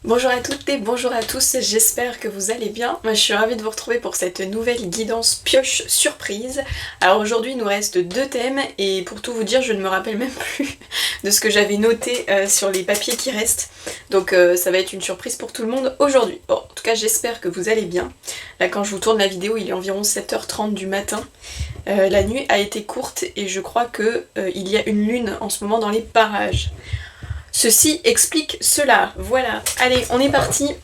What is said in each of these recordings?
Bonjour à toutes et bonjour à tous, j'espère que vous allez bien. Moi je suis ravie de vous retrouver pour cette nouvelle guidance pioche surprise. Alors aujourd'hui il nous reste deux thèmes et pour tout vous dire je ne me rappelle même plus de ce que j'avais noté sur les papiers qui restent. Donc ça va être une surprise pour tout le monde aujourd'hui. Bon, en tout cas j'espère que vous allez bien. Là quand je vous tourne la vidéo il est environ 7h30 du matin. La nuit a été courte et je crois que il y a une lune en ce moment dans les parages. Ceci explique cela, voilà. Allez, on est parti.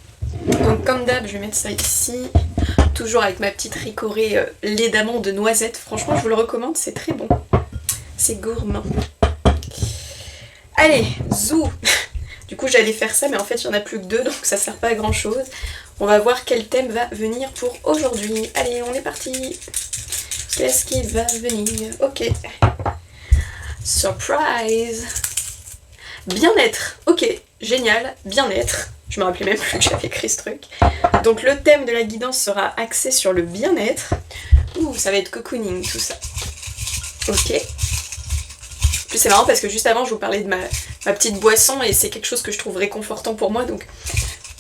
Donc comme d'hab, je vais mettre ça ici. Toujours avec ma petite ricorée lait d'amande de noisette. Franchement, je vous le recommande, c'est très bon. C'est gourmand. Allez, zou. Du coup, j'allais faire ça, mais en fait, il n'y en a plus que deux, donc ça sert pas à grand chose. On va voir quel thème va venir pour aujourd'hui. Allez, on est parti. Qu'est-ce qui va venir? Ok. Surprise. Bien-être, ok, génial, bien-être. Je me rappelais même plus que j'avais écrit ce truc. Donc le thème de la guidance sera axé sur le bien-être. Ouh, ça va être cocooning tout ça. Ok. En plus c'est marrant parce que juste avant je vous parlais de ma petite boisson et c'est quelque chose que je trouve réconfortant pour moi, donc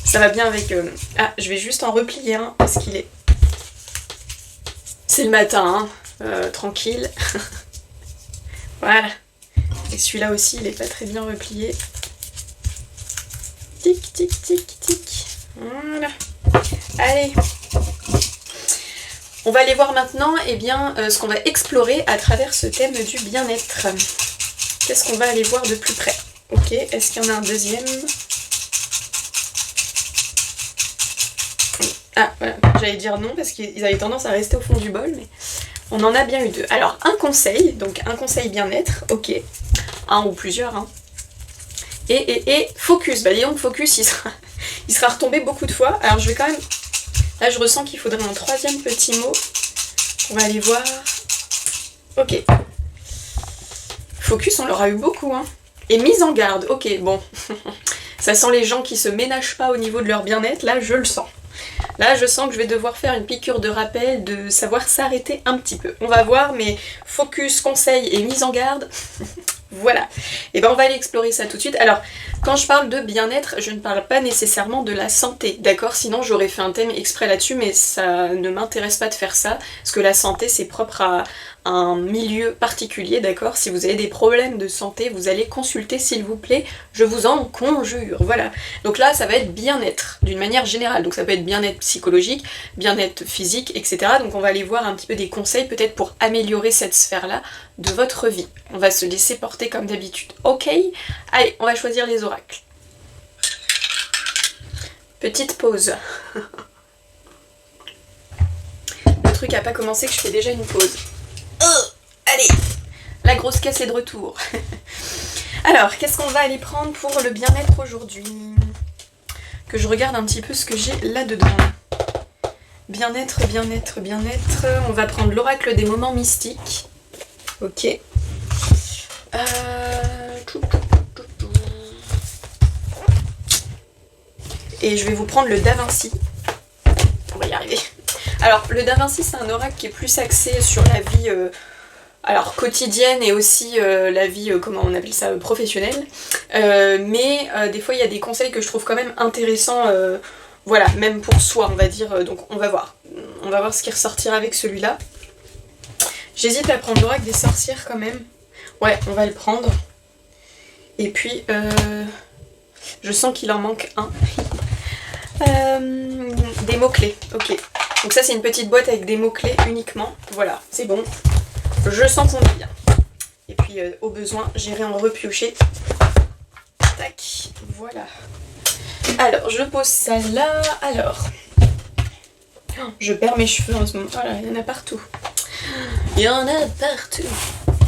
ça va bien avec... Ah, je vais juste en replier un parce qu'il est... C'est le matin, hein, tranquille. Voilà. Et celui-là aussi, il n'est pas très bien replié. Tic, tic, tic, tic. Voilà. Allez. On va aller voir maintenant ce qu'on va explorer à travers ce thème du bien-être. Qu'est-ce qu'on va aller voir de plus près? Ok, est-ce qu'il y en a un deuxième? Ah, voilà. J'allais dire non parce qu'ils avaient tendance à rester au fond du bol, mais on en a bien eu deux. Alors, un conseil, donc un conseil bien-être, ok. Un ou plusieurs, hein. Et focus, bah disons que focus il sera retombé beaucoup de fois. Alors je vais quand même, là je ressens qu'il faudrait un troisième petit mot. On va aller voir. Ok. Focus on l'aura eu beaucoup, hein. Et mise en garde, ok, bon. Ça sent les gens qui se ménagent pas au niveau de leur bien-être, là je le sens. Là je sens que je vais devoir faire une piqûre de rappel, de savoir s'arrêter un petit peu. On va voir, mais focus, conseil et mise en garde... Voilà, et ben on va aller explorer ça tout de suite. Alors, quand je parle de bien-être, je ne parle pas nécessairement de la santé, d'accord? Sinon j'aurais fait un thème exprès là-dessus, mais ça ne m'intéresse pas de faire ça, parce que la santé c'est propre à un milieu particulier, d'accord? Si vous avez des problèmes de santé, vous allez consulter s'il vous plaît, je vous en conjure, voilà. Donc là ça va être bien-être, d'une manière générale, donc ça peut être bien-être psychologique, bien-être physique, etc. Donc on va aller voir un petit peu des conseils peut-être pour améliorer cette sphère-là de votre vie. On va se laisser porter comme d'habitude, ok? Allez, on va choisir les oracles. Petite pause. Le truc a pas commencé que je fais déjà une pause. Allez, la grosse caisse est de retour. Alors, qu'est-ce qu'on va aller prendre pour le bien-être aujourd'hui? Que je regarde un petit peu ce que j'ai là-dedans. Bien-être, bien-être, bien-être. On va prendre l'oracle des moments mystiques. Ok. Et je vais vous prendre le Da Vinci. On va y arriver. Alors, le Da Vinci, c'est un oracle qui est plus axé sur la vie quotidienne et aussi la vie, comment on appelle ça, professionnelle. Mais des fois, il y a des conseils que je trouve quand même intéressants, voilà, même pour soi, on va dire. Donc, on va voir. On va voir ce qui ressortira avec celui-là. J'hésite à prendre l'oracle des sorcières quand même. Ouais, on va le prendre. Et puis, je sens qu'il en manque un. Des mots-clés, ok. Donc ça c'est une petite boîte avec des mots-clés uniquement. Voilà, c'est bon. Je sens qu'on est bien. Et puis au besoin, j'irai en repiocher. Tac, voilà. Alors, je pose ça là. Alors, je perds mes cheveux en ce moment. Voilà, il y en a partout. Il y en a partout.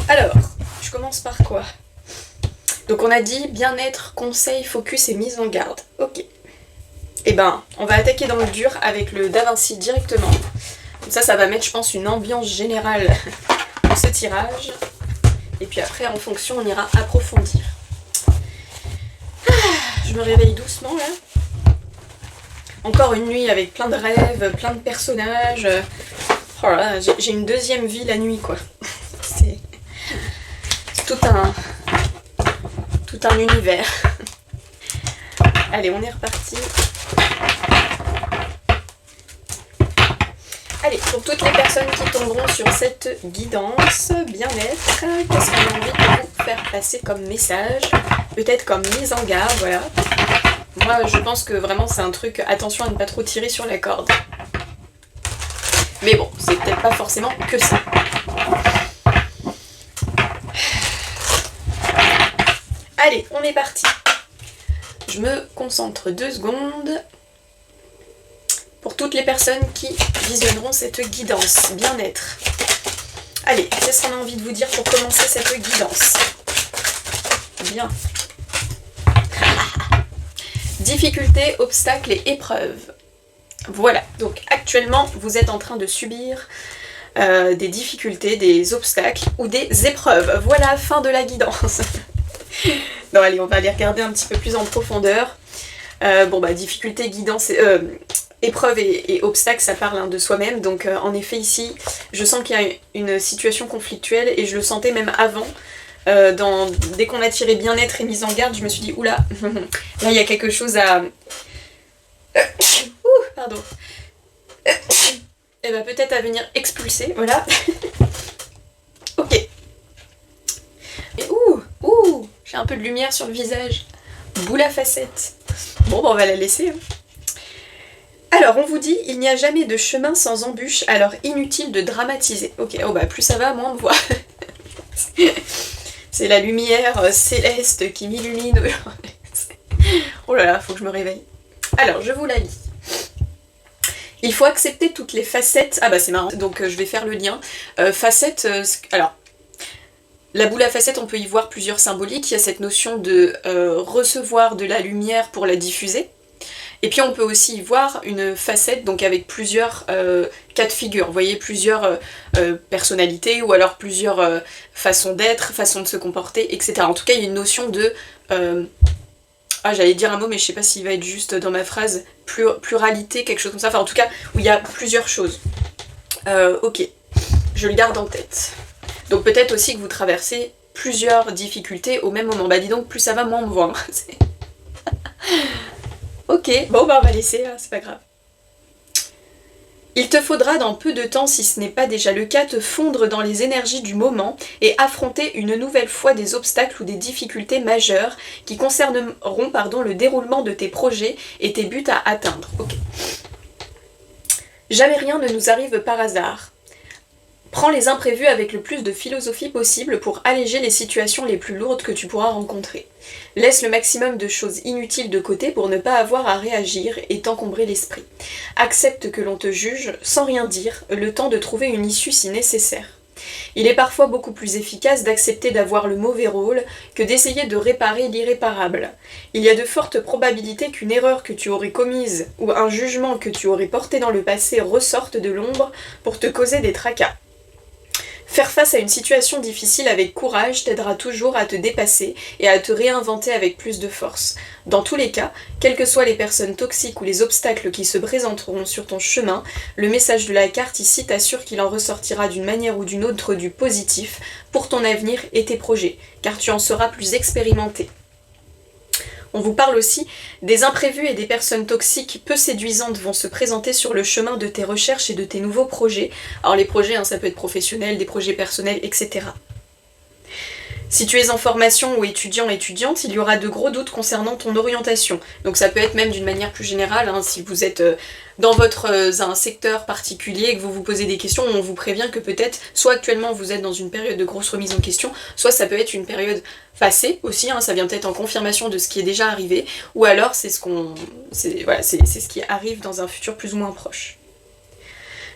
Alors, je commence par quoi? Donc on a dit bien-être, conseil, focus et mise en garde. Ok. Et ben, on va attaquer dans le dur avec le Da Vinci directement. Comme ça va mettre, je pense, une ambiance générale pour ce tirage. Et puis après, en fonction, on ira approfondir. Je me réveille doucement, là. Encore une nuit avec plein de rêves, plein de personnages. Oh là là, j'ai une deuxième vie la nuit, quoi. C'est tout un univers. Allez, on est reparti. Allez, pour toutes les personnes qui tomberont sur cette guidance bien-être, qu'est-ce qu'on a envie de vous faire passer comme message? Peut-être comme mise en garde, voilà. Moi, je pense que vraiment c'est un truc, attention à ne pas trop tirer sur la corde. Mais bon, c'est peut-être pas forcément que ça. Allez, on est parti. Je me concentre 2 secondes. Pour toutes les personnes qui visionneront cette guidance bien-être. Allez, qu'est-ce qu'on a envie de vous dire pour commencer cette guidance? Bien. Difficultés, obstacles et épreuves. Voilà, donc actuellement vous êtes en train de subir des difficultés, des obstacles ou des épreuves. Voilà, fin de la guidance. Non, allez, on va aller regarder un petit peu plus en profondeur. Difficultés, guidance, épreuves et obstacles, ça parle de soi-même. Donc en effet ici, je sens qu'il y a une situation conflictuelle et je le sentais même avant. Dès qu'on a tiré bien-être et mise en garde, je me suis dit, oula, là il y a quelque chose à... pardon. Et peut-être à venir expulser, voilà. Ok. Et j'ai un peu de lumière sur le visage. Boule à facettes. Bon, on va la laisser. Alors, on vous dit, il n'y a jamais de chemin sans embûche, alors inutile de dramatiser. Ok, plus ça va, moins on me voit. C'est la lumière céleste qui m'illumine. Oh là là, faut que je me réveille. Alors, je vous la lis. Il faut accepter toutes les facettes... Ah c'est marrant, donc je vais faire le lien. Facettes, alors... La boule à facettes, on peut y voir plusieurs symboliques. Il y a cette notion de recevoir de la lumière pour la diffuser. Et puis on peut aussi y voir une facette, donc avec plusieurs cas de figure. Vous voyez, plusieurs personnalités ou alors plusieurs façons d'être, façons de se comporter, etc. En tout cas, il y a une notion de... j'allais dire un mot, mais je sais pas s'il va être juste dans ma phrase. Pluralité, quelque chose comme ça. Enfin, en tout cas, où il y a plusieurs choses. Ok, je le garde en tête. Donc peut-être aussi que vous traversez plusieurs difficultés au même moment. Dis donc, plus ça va, moins on me voit. Ok, on va laisser, c'est pas grave. Il te faudra dans peu de temps, si ce n'est pas déjà le cas, te fondre dans les énergies du moment et affronter une nouvelle fois des obstacles ou des difficultés majeures qui concerneront le déroulement de tes projets et tes buts à atteindre. Ok. Jamais rien ne nous arrive par hasard. Prends les imprévus avec le plus de philosophie possible pour alléger les situations les plus lourdes que tu pourras rencontrer. Laisse le maximum de choses inutiles de côté pour ne pas avoir à réagir et t'encombrer l'esprit. Accepte que l'on te juge sans rien dire, le temps de trouver une issue si nécessaire. Il est parfois beaucoup plus efficace d'accepter d'avoir le mauvais rôle que d'essayer de réparer l'irréparable. Il y a de fortes probabilités qu'une erreur que tu aurais commise ou un jugement que tu aurais porté dans le passé ressorte de l'ombre pour te causer des tracas. Faire face à une situation difficile avec courage t'aidera toujours à te dépasser et à te réinventer avec plus de force. Dans tous les cas, quelles que soient les personnes toxiques ou les obstacles qui se présenteront sur ton chemin, le message de la carte ici t'assure qu'il en ressortira d'une manière ou d'une autre du positif pour ton avenir et tes projets, car tu en seras plus expérimenté. On vous parle aussi des imprévus et des personnes toxiques peu séduisantes vont se présenter sur le chemin de tes recherches et de tes nouveaux projets. Alors les projets, ça peut être professionnel, des projets personnels, etc. Si tu es en formation ou étudiante, il y aura de gros doutes concernant ton orientation. Donc ça peut être même d'une manière plus générale, si vous êtes dans un secteur particulier et que vous vous posez des questions, on vous prévient que peut-être, soit actuellement vous êtes dans une période de grosse remise en question, soit ça peut être une période passée aussi, ça vient peut-être en confirmation de ce qui est déjà arrivé, ou alors c'est ce qui arrive dans un futur plus ou moins proche.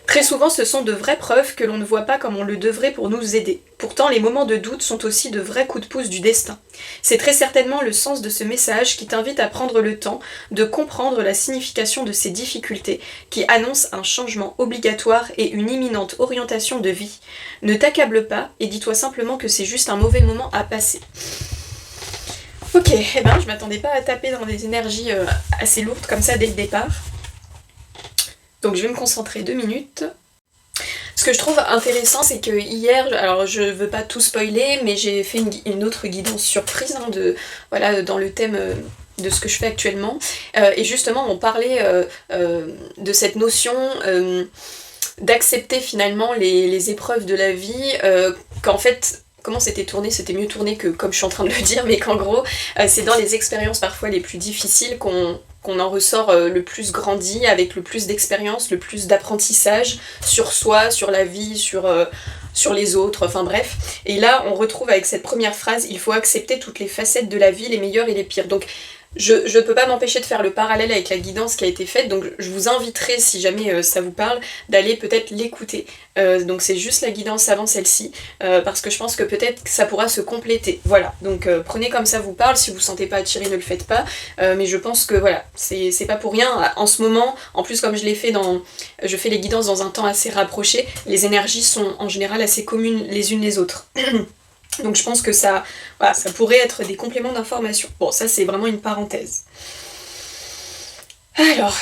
Très souvent, ce sont de vraies preuves que l'on ne voit pas comme on le devrait pour nous aider. Pourtant, les moments de doute sont aussi de vrais coups de pouce du destin. C'est très certainement le sens de ce message qui t'invite à prendre le temps de comprendre la signification de ces difficultés qui annoncent un changement obligatoire et une imminente orientation de vie. Ne t'accable pas et dis-toi simplement que c'est juste un mauvais moment à passer. Ok, je m'attendais pas à taper dans des énergies assez lourdes comme ça dès le départ. Donc je vais me concentrer 2 minutes. Ce que je trouve intéressant, c'est que hier, alors je veux pas tout spoiler, mais j'ai fait une autre guidance surprise dans le thème de ce que je fais actuellement. Et justement, on parlait de cette notion d'accepter finalement les épreuves de la vie, qu'en fait, comment c'était tourné, c'était mieux tourné que comme je suis en train de le dire, mais qu'en gros, c'est dans les expériences parfois les plus difficiles qu'on en ressort le plus grandi, avec le plus d'expérience, le plus d'apprentissage sur soi, sur la vie, sur les autres, enfin bref. Et là, on retrouve avec cette première phrase, il faut accepter toutes les facettes de la vie, les meilleures et les pires. Donc, je ne peux pas m'empêcher de faire le parallèle avec la guidance qui a été faite, donc je vous inviterai, si jamais ça vous parle, d'aller peut-être l'écouter. Donc c'est juste la guidance avant celle-ci, parce que je pense que peut-être ça pourra se compléter. Voilà, donc prenez comme ça vous parle, si vous ne vous sentez pas attiré, ne le faites pas, mais je pense que voilà, c'est pas pour rien. En ce moment, en plus comme je l'ai fait je fais les guidances dans un temps assez rapproché, les énergies sont en général assez communes les unes les autres. Donc je pense que ça pourrait être des compléments d'information. Bon, ça c'est vraiment une parenthèse. Alors,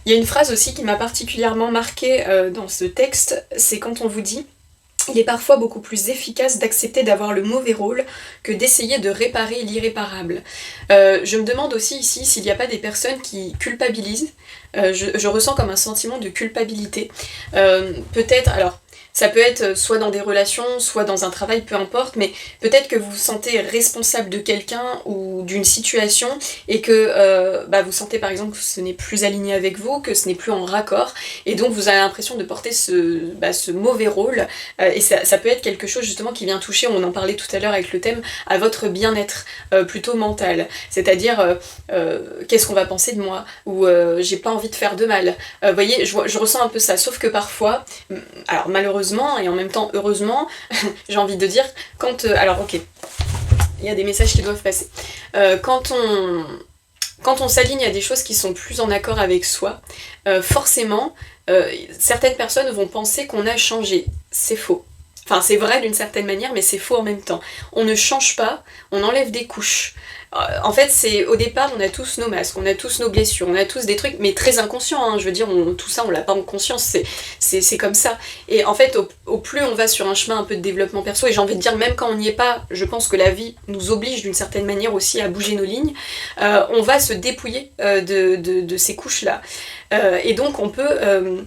il y a une phrase aussi qui m'a particulièrement marquée dans ce texte, c'est quand on vous dit « Il est parfois beaucoup plus efficace d'accepter d'avoir le mauvais rôle que d'essayer de réparer l'irréparable. » Je me demande aussi ici s'il n'y a pas des personnes qui culpabilisent. Je ressens comme un sentiment de culpabilité. Peut-être, alors, ça peut être soit dans des relations, soit dans un travail, peu importe, mais peut-être que vous vous sentez responsable de quelqu'un ou d'une situation et que vous sentez par exemple que ce n'est plus aligné avec vous, que ce n'est plus en raccord, et donc vous avez l'impression de porter ce mauvais rôle, et ça peut être quelque chose justement qui vient toucher, on en parlait tout à l'heure avec le thème, à votre bien-être plutôt mental, c'est-à-dire qu'est-ce qu'on va penser de moi, ou j'ai pas envie de faire de mal. Vous voyez, je ressens un peu ça, sauf que parfois, alors malheureusement, et en même temps heureusement, j'ai envie de dire, quand... alors ok, il y a des messages qui doivent passer. Quand on s'aligne à des choses qui sont plus en accord avec soi, forcément, certaines personnes vont penser qu'on a changé. C'est faux. Enfin, c'est vrai d'une certaine manière, mais c'est faux en même temps. On ne change pas, on enlève des couches. En fait, au départ, on a tous nos masques, on a tous nos blessures, on a tous des trucs, mais très inconscients, hein, je veux dire, tout ça, on l'a pas en conscience, c'est comme ça. Et en fait, au plus on va sur un chemin un peu de développement perso, et j'ai envie de dire, même quand on n'y est pas, je pense que la vie nous oblige d'une certaine manière aussi à bouger nos lignes, on va se dépouiller de ces couches-là. Et donc, on peut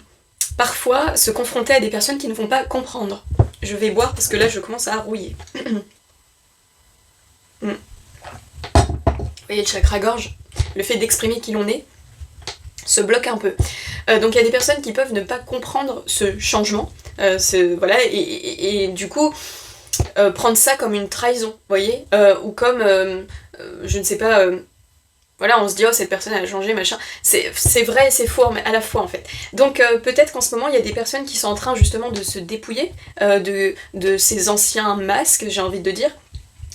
parfois se confronter à des personnes qui ne vont pas comprendre. Je vais boire parce que là, je commence à rouiller. Vous voyez le chakra-gorge, le fait d'exprimer qui l'on est, se bloque un peu. Donc il y a des personnes qui peuvent ne pas comprendre ce changement, voilà, et du coup, prendre ça comme une trahison, vous voyez, ou comme, je ne sais pas, voilà, on se dit, oh, cette personne a changé, machin. C'est vrai et c'est faux à la fois, en fait. Donc peut-être qu'en ce moment, il y a des personnes qui sont en train justement de se dépouiller de ces anciens masques, j'ai envie de dire,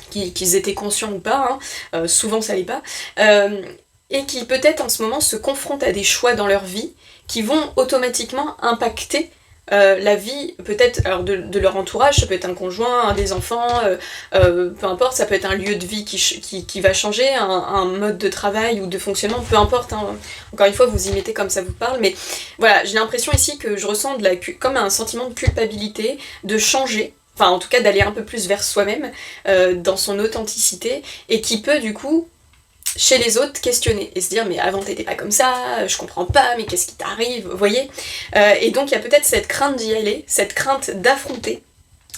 qu'ils étaient conscients ou pas, hein, souvent ça l'est pas, et qui peut-être en ce moment se confrontent à des choix dans leur vie qui vont automatiquement impacter la vie peut-être alors de leur entourage, ça peut être un conjoint, des enfants, peu importe, ça peut être un lieu de vie qui va changer, un mode de travail ou de fonctionnement, peu importe, hein. Encore une fois vous y mettez comme ça vous parle, mais voilà, j'ai l'impression ici que je ressens comme un sentiment de culpabilité, de changer, enfin en tout cas d'aller un peu plus vers soi-même, dans son authenticité, et qui peut du coup chez les autres questionner et se dire mais avant t'étais pas comme ça, je comprends pas, mais qu'est-ce qui t'arrive, vous voyez, et donc il y a peut-être cette crainte d'y aller, cette crainte d'affronter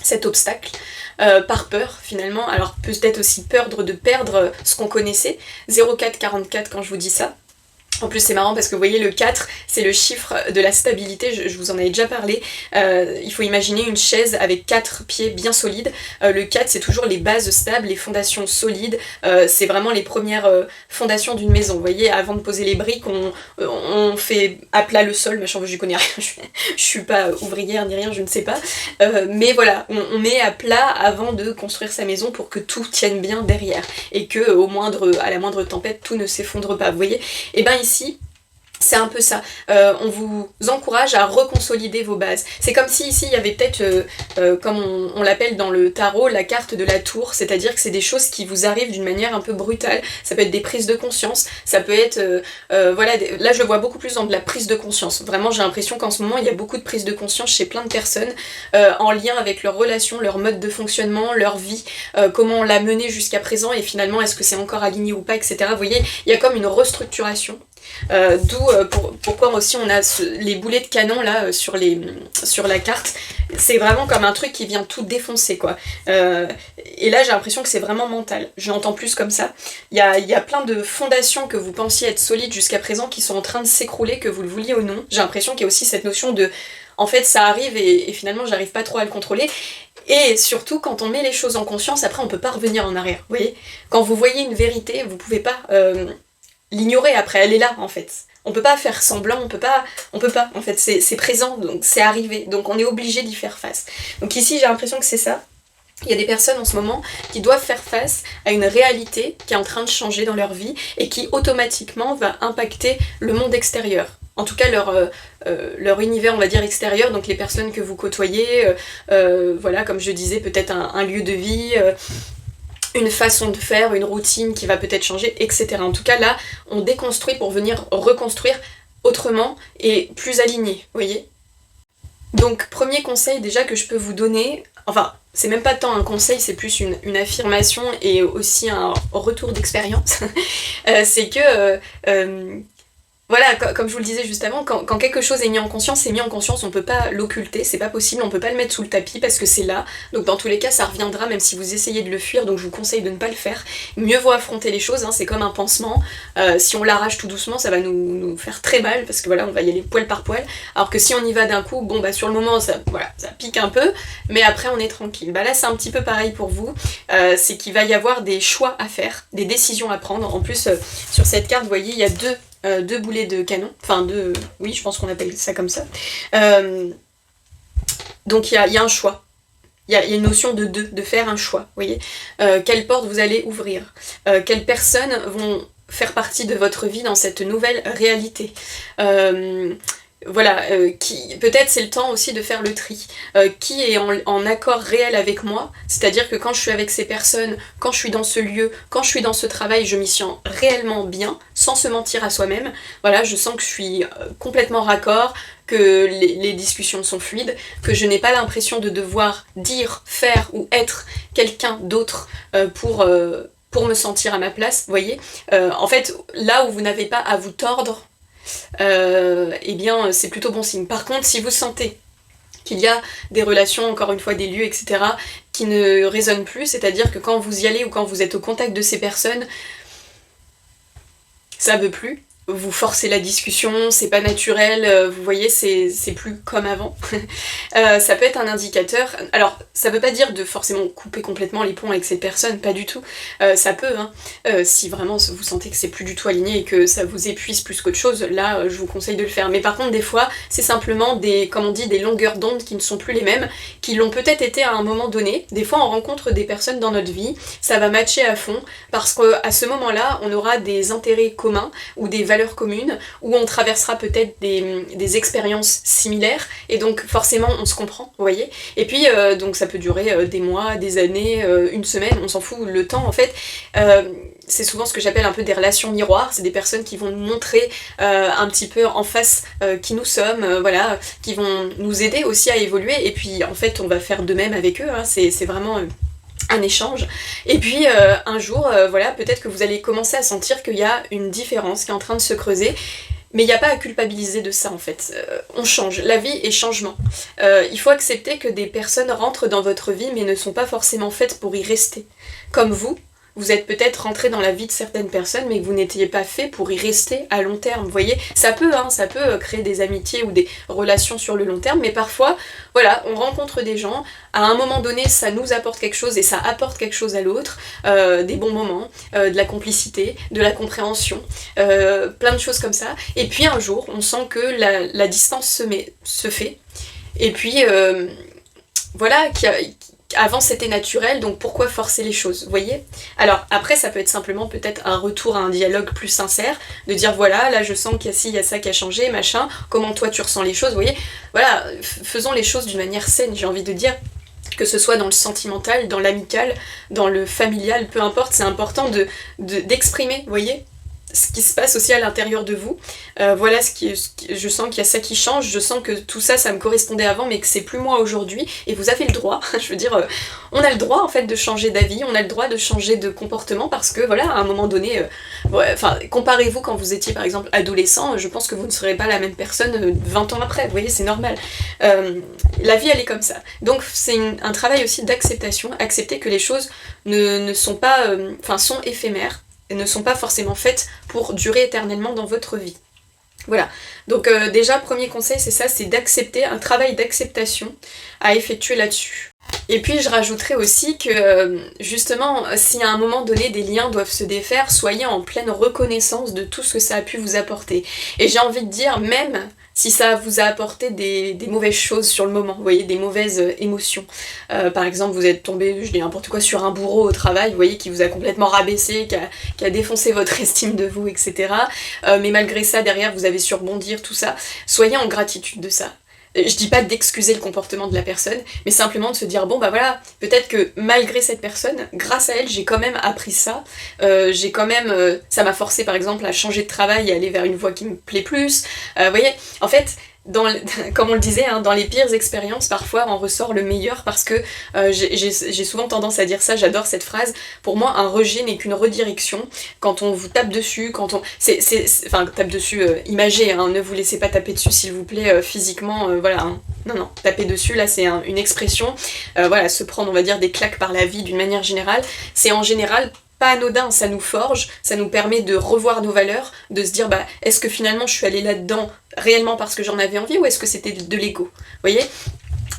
cet obstacle, par peur finalement, alors peut-être aussi peur de perdre ce qu'on connaissait, 0444 quand je vous dis ça. En plus c'est marrant parce que vous voyez le 4 c'est le chiffre de la stabilité, je vous en avais déjà parlé, il faut imaginer une chaise avec 4 pieds bien solides, le 4 c'est toujours les bases stables, les fondations solides, c'est vraiment les premières fondations d'une maison, vous voyez, avant de poser les briques on fait à plat le sol, machin, je connais rien, je suis pas ouvrière ni rien, je ne sais pas, mais voilà, on met à plat avant de construire sa maison pour que tout tienne bien derrière, et que à la moindre tempête tout ne s'effondre pas, vous voyez, et ben ici, C'est un peu ça. On vous encourage à reconsolider vos bases. C'est comme si ici il y avait peut-être, comme on l'appelle dans le tarot, la carte de la tour, c'est-à-dire que c'est des choses qui vous arrivent d'une manière un peu brutale. Ça peut être des prises de conscience, ça peut être, voilà, là je le vois beaucoup plus dans de la prise de conscience. Vraiment j'ai l'impression qu'en ce moment il y a beaucoup de prises de conscience chez plein de personnes, en lien avec leurs relations, leur mode de fonctionnement, leur vie, comment on l'a menée jusqu'à présent et finalement est-ce que c'est encore aligné ou pas, etc. Vous voyez, il y a comme une restructuration. D'où pourquoi aussi on a les boulets de canon là sur la carte. C'est vraiment comme un truc qui vient tout défoncer quoi. Et là j'ai l'impression que c'est vraiment mental. Je l'entends plus comme ça. Il y a plein de fondations que vous pensiez être solides jusqu'à présent qui sont en train de s'écrouler, que vous le vouliez ou non. J'ai l'impression qu'il y a aussi cette notion de en fait ça arrive et finalement j'arrive pas trop à le contrôler. Et surtout quand on met les choses en conscience, après on peut pas revenir en arrière. Vous voyez, quand vous voyez une vérité, vous pouvez pas l'ignorer après, elle est là en fait. On peut pas faire semblant, on peut pas, en fait, c'est présent, donc c'est arrivé, donc on est obligé d'y faire face. Donc ici j'ai l'impression que c'est ça. Il y a des personnes en ce moment qui doivent faire face à une réalité qui est en train de changer dans leur vie et qui automatiquement va impacter le monde extérieur. En tout cas leur univers on va dire extérieur, donc les personnes que vous côtoyez, voilà comme je disais peut-être un lieu de vie, une façon de faire, une routine qui va peut-être changer, etc. En tout cas là, on déconstruit pour venir reconstruire autrement et plus aligné, vous voyez. Donc premier conseil déjà que je peux vous donner, enfin c'est même pas tant un conseil, c'est plus une affirmation et aussi un retour d'expérience, c'est que voilà, comme je vous le disais juste avant, quand quelque chose est mis en conscience, c'est mis en conscience, on peut pas l'occulter, c'est pas possible, on peut pas le mettre sous le tapis parce que c'est là, donc dans tous les cas ça reviendra même si vous essayez de le fuir, donc je vous conseille de ne pas le faire. Mieux vaut affronter les choses, hein, c'est comme un pansement, si on l'arrache tout doucement ça va nous faire très mal parce que voilà on va y aller poil par poil, alors que si on y va d'un coup, bon bah sur le moment ça pique un peu, mais après on est tranquille. Bah là c'est un petit peu pareil pour vous, c'est qu'il va y avoir des choix à faire, des décisions à prendre, en plus sur cette carte vous voyez il y a deux boulets de canon, enfin oui je pense qu'on appelle ça comme ça, donc il y a un choix, il y a une notion de faire un choix, vous voyez, quelle porte vous allez ouvrir, quelles personnes vont faire partie de votre vie dans cette nouvelle réalité, voilà, qui peut-être c'est le temps aussi de faire le tri, qui est en accord réel avec moi, c'est-à-dire que quand je suis avec ces personnes, quand je suis dans ce lieu, quand je suis dans ce travail, je m'y sens réellement bien, sans se mentir à soi-même, voilà, je sens que je suis complètement raccord, que les discussions sont fluides, que je n'ai pas l'impression de devoir dire, faire ou être quelqu'un d'autre pour me sentir à ma place, vous voyez, en fait, là où vous n'avez pas à vous tordre, eh bien c'est plutôt bon signe. Par contre si vous sentez qu'il y a des relations, encore une fois des lieux, etc. qui ne résonnent plus, c'est-à-dire que quand vous y allez ou quand vous êtes au contact de ces personnes, ça veut plus, vous forcez la discussion, c'est pas naturel, vous voyez, c'est plus comme avant. Ça peut être un indicateur, alors ça veut pas dire de forcément couper complètement les ponts avec cette personne, pas du tout, ça peut, hein, si vraiment vous sentez que c'est plus du tout aligné et que ça vous épuise plus qu'autre chose, là je vous conseille de le faire. Mais par contre des fois, c'est simplement comme on dit, des longueurs d'onde qui ne sont plus les mêmes, qui l'ont peut-être été à un moment donné. Des fois on rencontre des personnes dans notre vie, ça va matcher à fond, parce qu'à ce moment-là, on aura des intérêts communs, ou des valeurs communes, où on traversera peut-être des expériences similaires, et donc forcément on se comprend, vous voyez. Et puis donc ça peut durer des mois, des années, une semaine, on s'en fout, le temps en fait. C'est souvent ce que j'appelle un peu des relations miroirs, c'est des personnes qui vont nous montrer un petit peu en face qui nous sommes, voilà, qui vont nous aider aussi à évoluer, et puis en fait on va faire de même avec eux, hein, c'est vraiment un échange, et puis un jour, voilà, peut-être que vous allez commencer à sentir qu'il y a une différence qui est en train de se creuser, mais il n'y a pas à culpabiliser de ça en fait, on change, la vie est changement. Il faut accepter que des personnes rentrent dans votre vie mais ne sont pas forcément faites pour y rester, comme vous êtes peut-être rentré dans la vie de certaines personnes mais que vous n'étiez pas fait pour y rester à long terme, vous voyez, ça peut créer des amitiés ou des relations sur le long terme, mais parfois, voilà, on rencontre des gens, à un moment donné ça nous apporte quelque chose et ça apporte quelque chose à l'autre, des bons moments, de la complicité, de la compréhension, plein de choses comme ça, et puis un jour on sent que la distance se fait, et puis voilà, Avant c'était naturel, donc pourquoi forcer les choses, vous voyez? Alors après ça peut être simplement peut-être un retour à un dialogue plus sincère, de dire voilà, là je sens qu'il y a ci, il y a ça qui a changé, machin, comment toi tu ressens les choses, vous voyez? Voilà, faisons les choses d'une manière saine, j'ai envie de dire, que ce soit dans le sentimental, dans l'amical, dans le familial, peu importe, c'est important d'exprimer, vous voyez, ce qui se passe aussi à l'intérieur de vous. Voilà je sens qu'il y a ça qui change, je sens que tout ça, ça me correspondait avant, mais que c'est plus moi aujourd'hui, et vous avez le droit, je veux dire, on a le droit en fait de changer d'avis, on a le droit de changer de comportement, parce que voilà, à un moment donné, enfin, comparez-vous quand vous étiez par exemple adolescent, je pense que vous ne serez pas la même personne 20 ans après, vous voyez, c'est normal. La vie elle est comme ça. Donc c'est un travail aussi d'acceptation, accepter que les choses ne sont pas, enfin sont éphémères, et ne sont pas forcément faites pour durer éternellement dans votre vie. Voilà, donc déjà premier conseil c'est ça, c'est d'accepter, un travail d'acceptation à effectuer là-dessus. Et puis je rajouterais aussi que justement, si à un moment donné des liens doivent se défaire, soyez en pleine reconnaissance de tout ce que ça a pu vous apporter. Et j'ai envie de dire, même si ça vous a apporté des mauvaises choses sur le moment, vous voyez, des mauvaises émotions. Par exemple, vous êtes tombé, je dis n'importe quoi, sur un bourreau au travail, vous voyez, qui vous a complètement rabaissé, qui a défoncé votre estime de vous, etc. Mais malgré ça, derrière, vous avez su rebondir, tout ça. Soyez en gratitude de ça. Je dis pas d'excuser le comportement de la personne, mais simplement de se dire bon bah voilà, peut-être que malgré cette personne, grâce à elle, j'ai quand même appris ça, j'ai quand même, ça m'a forcé par exemple à changer de travail et aller vers une voie qui me plaît plus. Vous voyez, en fait, comme on le disait, hein, dans les pires expériences, parfois on ressort le meilleur parce que j'ai souvent tendance à dire ça, j'adore cette phrase. Pour moi, un rejet n'est qu'une redirection. Quand on vous tape dessus, quand on. Enfin, tape dessus, imagé, hein, ne vous laissez pas taper dessus s'il vous plaît, physiquement, voilà. Hein. Non, taper dessus, là c'est une expression. Voilà, se prendre, on va dire, des claques par la vie d'une manière générale, c'est en général pas anodin, ça nous forge, ça nous permet de revoir nos valeurs, de se dire bah est-ce que finalement je suis allée là-dedans réellement parce que j'en avais envie ou est-ce que c'était de l'ego, vous voyez?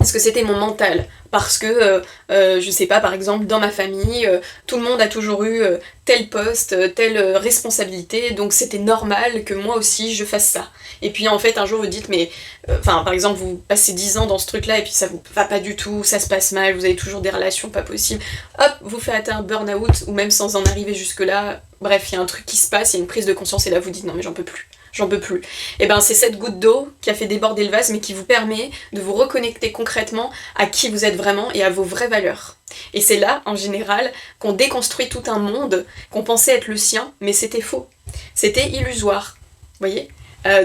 Est-ce que c'était mon mental? Parce que, je sais pas, par exemple, dans ma famille, tout le monde a toujours eu tel poste, telle responsabilité, donc c'était normal que moi aussi je fasse ça. Et puis en fait, un jour vous dites, mais, enfin, par exemple, vous passez 10 ans dans ce truc-là et puis ça vous va pas du tout, ça se passe mal, vous avez toujours des relations pas possibles, hop, vous faites un burn-out, ou même sans en arriver jusque-là, bref, il y a un truc qui se passe, il y a une prise de conscience et là vous dites, non mais j'en peux plus. J'en peux plus. Et ben c'est cette goutte d'eau qui a fait déborder le vase mais qui vous permet de vous reconnecter concrètement à qui vous êtes vraiment et à vos vraies valeurs. Et c'est là, en général, qu'on déconstruit tout un monde qu'on pensait être le sien, mais c'était faux. C'était illusoire. Vous voyez ?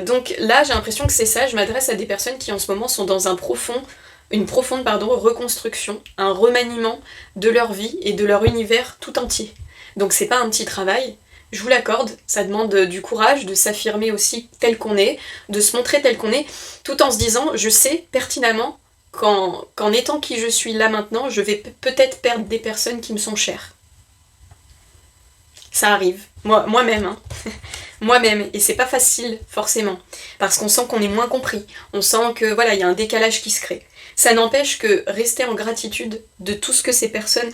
Donc là, j'ai l'impression que c'est ça, je m'adresse à des personnes qui en ce moment sont dans une profonde reconstruction, un remaniement de leur vie et de leur univers tout entier. Donc c'est pas un petit travail. Je vous l'accorde, ça demande du courage, de s'affirmer aussi tel qu'on est, de se montrer tel qu'on est, tout en se disant, je sais pertinemment qu'en étant qui je suis là maintenant, je vais peut-être perdre des personnes qui me sont chères. Ça arrive, moi-même, hein. Moi-même, et c'est pas facile, forcément, parce qu'on sent qu'on est moins compris, on sent que, voilà, il y a un décalage qui se crée. Ça n'empêche que rester en gratitude de tout ce que ces personnes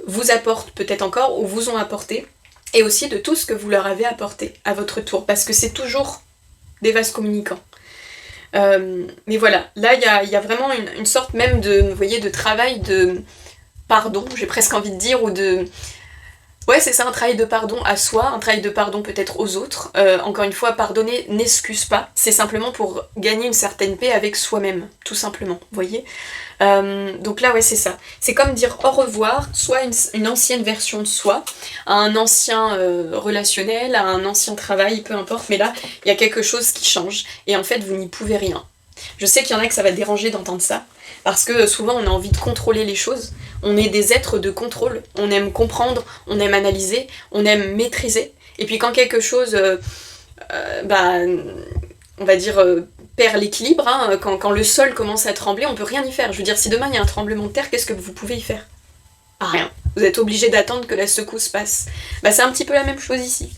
vous apportent peut-être encore, ou vous ont apporté, et aussi de tout ce que vous leur avez apporté à votre tour, parce que c'est toujours des vases communicants. Mais voilà, là il y a vraiment une sorte même de, vous voyez, de travail de pardon, j'ai presque envie de dire, ou de... Ouais, c'est ça, un travail de pardon à soi, un travail de pardon peut-être aux autres. Encore une fois, pardonner n'excuse pas, c'est simplement pour gagner une certaine paix avec soi-même, tout simplement, vous voyez. Donc là, ouais, c'est ça. C'est comme dire au revoir, soit une ancienne version de soi, à un ancien relationnel, à un ancien travail, peu importe, mais là, il y a quelque chose qui change, et en fait, vous n'y pouvez rien. Je sais qu'il y en a que ça va déranger d'entendre ça, parce que souvent on a envie de contrôler les choses, on est des êtres de contrôle, on aime comprendre, on aime analyser, on aime maîtriser, et puis quand quelque chose, on va dire, perd l'équilibre, hein, quand le sol commence à trembler, on peut rien y faire. Je veux dire, si demain il y a un tremblement de terre, qu'est-ce que vous pouvez y faire? Rien. Vous êtes obligé d'attendre que la secousse passe. C'est un petit peu la même chose ici.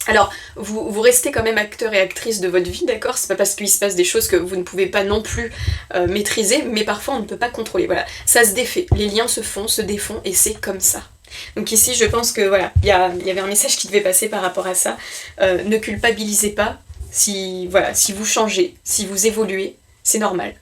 Alors, vous restez quand même acteur et actrice de votre vie, d'accord? C'est pas parce qu'il se passe des choses que vous ne pouvez pas non plus maîtriser, mais parfois on ne peut pas contrôler, voilà. Ça se défait, les liens se font, se défont, et c'est comme ça. Donc ici, je pense que, voilà, il y avait un message qui devait passer par rapport à ça. Ne culpabilisez pas si vous changez, si vous évoluez, c'est normal.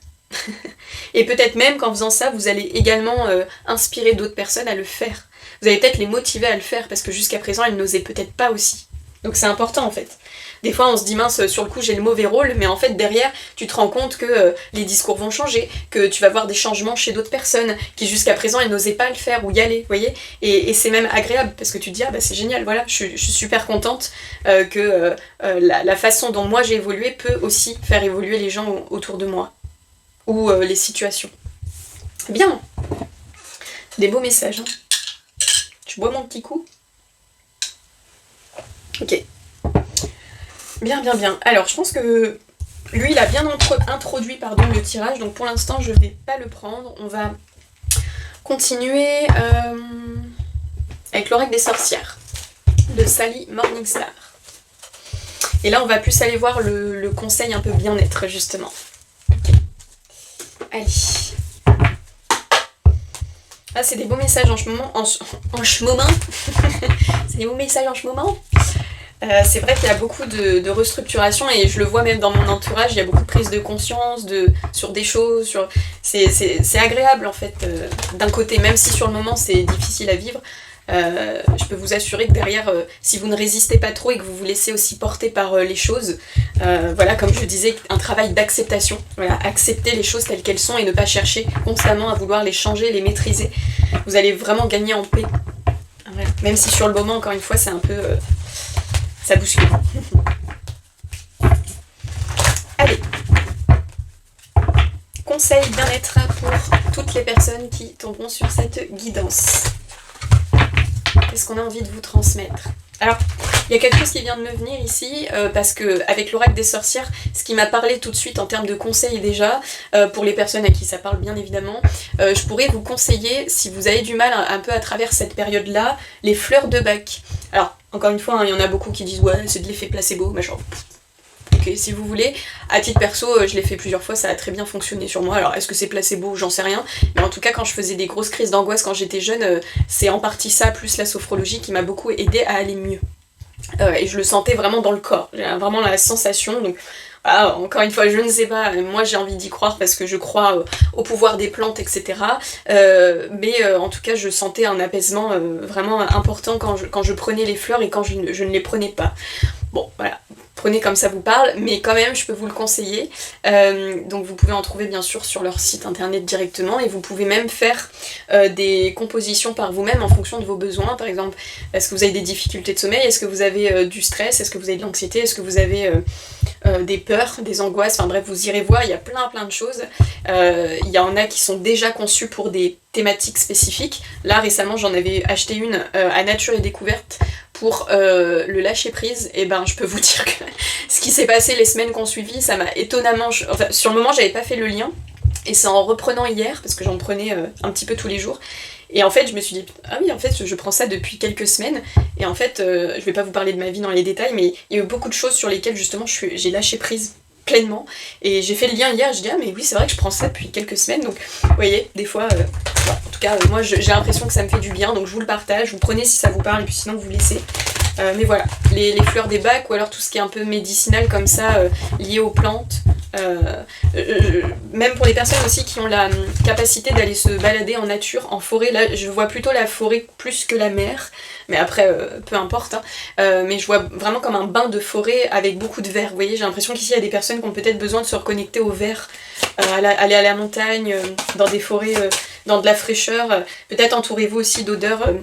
Et peut-être même qu'en faisant ça, vous allez également inspirer d'autres personnes à le faire. Vous allez peut-être les motiver à le faire parce que jusqu'à présent, elles n'osaient peut-être pas aussi. Donc c'est important en fait. Des fois on se dit mince, sur le coup j'ai le mauvais rôle, mais en fait derrière tu te rends compte que les discours vont changer, que tu vas voir des changements chez d'autres personnes qui jusqu'à présent elles n'osaient pas le faire ou y aller, vous voyez. Et c'est même agréable parce que tu te dis ah bah c'est génial, voilà, je suis super contente que la façon dont moi j'ai évolué peut aussi faire évoluer les gens autour de moi ou les situations. Bien, des beaux messages. Hein. Tu bois mon petit coup ? Ok. Bien, bien, bien. Alors, je pense que lui, il a bien introduit le tirage, donc pour l'instant, je vais pas le prendre. On va continuer avec l'oracle des sorcières de Sally Morningstar. Et là, on va plus aller voir le conseil un peu bien-être, justement. Ok. Allez. Ah, c'est des beaux messages en ce moment. C'est des beaux messages en ce moment. C'est vrai qu'il y a beaucoup de restructuration et je le vois même dans mon entourage, il y a beaucoup de prise de conscience sur des choses, c'est agréable en fait d'un côté, même si sur le moment c'est difficile à vivre. Je peux vous assurer que derrière, si vous ne résistez pas trop et que vous vous laissez aussi porter par les choses, voilà, comme je disais, un travail d'acceptation, voilà, accepter les choses telles qu'elles sont et ne pas chercher constamment à vouloir les changer, les maîtriser, vous allez vraiment gagner en paix, voilà. Même si sur le moment, encore une fois, c'est un peu... ça bouscule. Allez. Conseil bien-être pour toutes les personnes qui tomberont sur cette guidance. Qu'est-ce qu'on a envie de vous transmettre ? Alors, il y a quelque chose qui vient de me venir ici, parce que avec l'oracle des sorcières, ce qui m'a parlé tout de suite en termes de conseils déjà, pour les personnes à qui ça parle bien évidemment, je pourrais vous conseiller, si vous avez du mal un peu à travers cette période-là, les fleurs de bac. Alors, encore une fois, il y en a beaucoup qui disent « ouais, c'est de l'effet placebo », machin. Ok, si vous voulez. À titre perso, je l'ai fait plusieurs fois, ça a très bien fonctionné sur moi. Alors, est-ce que c'est placebo ? J'en sais rien. Mais en tout cas, quand je faisais des grosses crises d'angoisse quand j'étais jeune, c'est en partie ça, plus la sophrologie, qui m'a beaucoup aidé à aller mieux. Et je le sentais vraiment dans le corps. J'ai vraiment la sensation, donc... Ah, encore une fois, je ne sais pas, moi j'ai envie d'y croire parce que je crois au pouvoir des plantes, etc. Mais en tout cas, je sentais un apaisement vraiment important quand je prenais les fleurs et quand je ne les prenais pas. Bon, voilà, prenez comme ça vous parle, mais quand même, je peux vous le conseiller. Donc vous pouvez en trouver bien sûr sur leur site internet directement et vous pouvez même faire des compositions par vous-même en fonction de vos besoins. Par exemple, est-ce que vous avez des difficultés de sommeil ? Est-ce que vous avez du stress ? Est-ce que vous avez de l'anxiété ? Est-ce que vous avez des peurs, des angoisses ? Enfin bref, vous irez voir, il y a plein de choses. Il y en a qui sont déjà conçues pour des thématiques spécifiques. Là, récemment, j'en avais acheté une à Nature et Découverte pour le lâcher prise. Et ben, je peux vous dire que ce qui s'est passé les semaines qu'on suivit, ça m'a étonnamment... Enfin, sur le moment, j'avais pas fait le lien. Et c'est en reprenant hier, parce que j'en prenais un petit peu tous les jours. Et en fait, je me suis dit, ah oui, en fait, je prends ça depuis quelques semaines. Et en fait, je vais pas vous parler de ma vie dans les détails, mais il y a eu beaucoup de choses sur lesquelles, justement, j'ai lâché prise pleinement. Et j'ai fait le lien hier, je dis, ah mais oui, c'est vrai que je prends ça depuis quelques semaines. Donc, vous voyez, des fois, voilà, en tout cas, moi, j'ai l'impression que ça me fait du bien. Donc, je vous le partage, vous prenez si ça vous parle, et puis sinon, vous laissez. Mais voilà, les fleurs des bacs, ou alors tout ce qui est un peu médicinal comme ça, lié aux plantes. Même pour les personnes aussi qui ont la capacité d'aller se balader en nature, en forêt, là je vois plutôt la forêt plus que la mer, mais après peu importe, hein. Mais je vois vraiment comme un bain de forêt avec beaucoup de vert, vous voyez, j'ai l'impression qu'ici il y a des personnes qui ont peut-être besoin de se reconnecter au vert, aller à la montagne, dans des forêts, dans de la fraîcheur, peut-être entourez-vous aussi d'odeurs.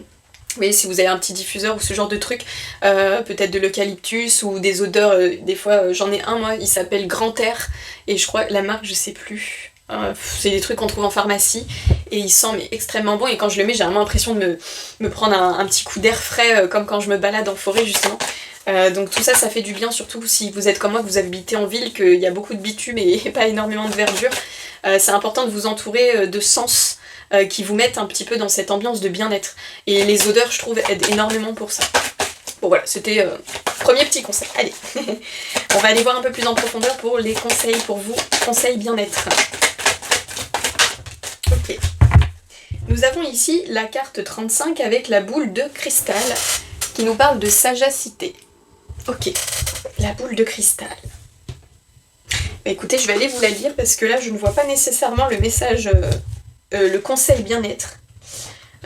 Vous voyez, si vous avez un petit diffuseur ou ce genre de truc, peut-être de l'eucalyptus ou des odeurs, des fois j'en ai un moi, il s'appelle Grand Air, et je crois la marque je sais plus, c'est des trucs qu'on trouve en pharmacie, et il sent mais extrêmement bon, et quand je le mets j'ai vraiment l'impression de me prendre un petit coup d'air frais, comme quand je me balade en forêt justement. Donc tout ça, ça fait du bien, surtout si vous êtes comme moi, que vous habitez en ville, qu'il y a beaucoup de bitume et pas énormément de verdure. C'est important de vous entourer de sens qui vous mettent un petit peu dans cette ambiance de bien-être. Et les odeurs, je trouve, aident énormément pour ça. Bon voilà, c'était premier petit conseil. Allez, on va aller voir un peu plus en profondeur pour les conseils pour vous, conseils bien-être. Ok. Nous avons ici la carte 35 avec la boule de cristal qui nous parle de sagacité. Ok, la boule de cristal. Écoutez, je vais aller vous la lire parce que là, je ne vois pas nécessairement le message, le conseil bien-être.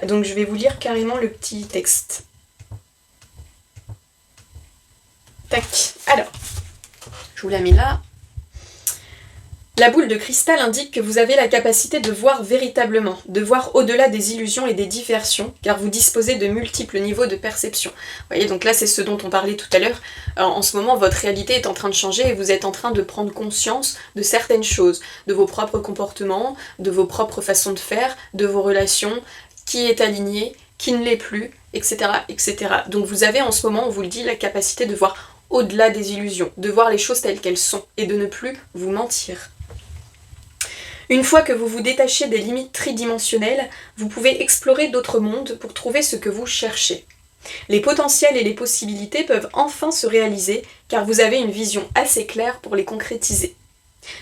Donc je vais vous lire carrément le petit texte. Tac. Alors, je vous la mets là. La boule de cristal indique que vous avez la capacité de voir véritablement, de voir au-delà des illusions et des diversions, car vous disposez de multiples niveaux de perception. Vous voyez, donc là c'est ce dont on parlait tout à l'heure. En ce moment, votre réalité est en train de changer et vous êtes en train de prendre conscience de certaines choses, de vos propres comportements, de vos propres façons de faire, de vos relations, qui est aligné, qui ne l'est plus, etc., etc. Donc vous avez en ce moment, on vous le dit, la capacité de voir au-delà des illusions, de voir les choses telles qu'elles sont et de ne plus vous mentir. Une fois que vous vous détachez des limites tridimensionnelles, vous pouvez explorer d'autres mondes pour trouver ce que vous cherchez. Les potentiels et les possibilités peuvent enfin se réaliser car vous avez une vision assez claire pour les concrétiser.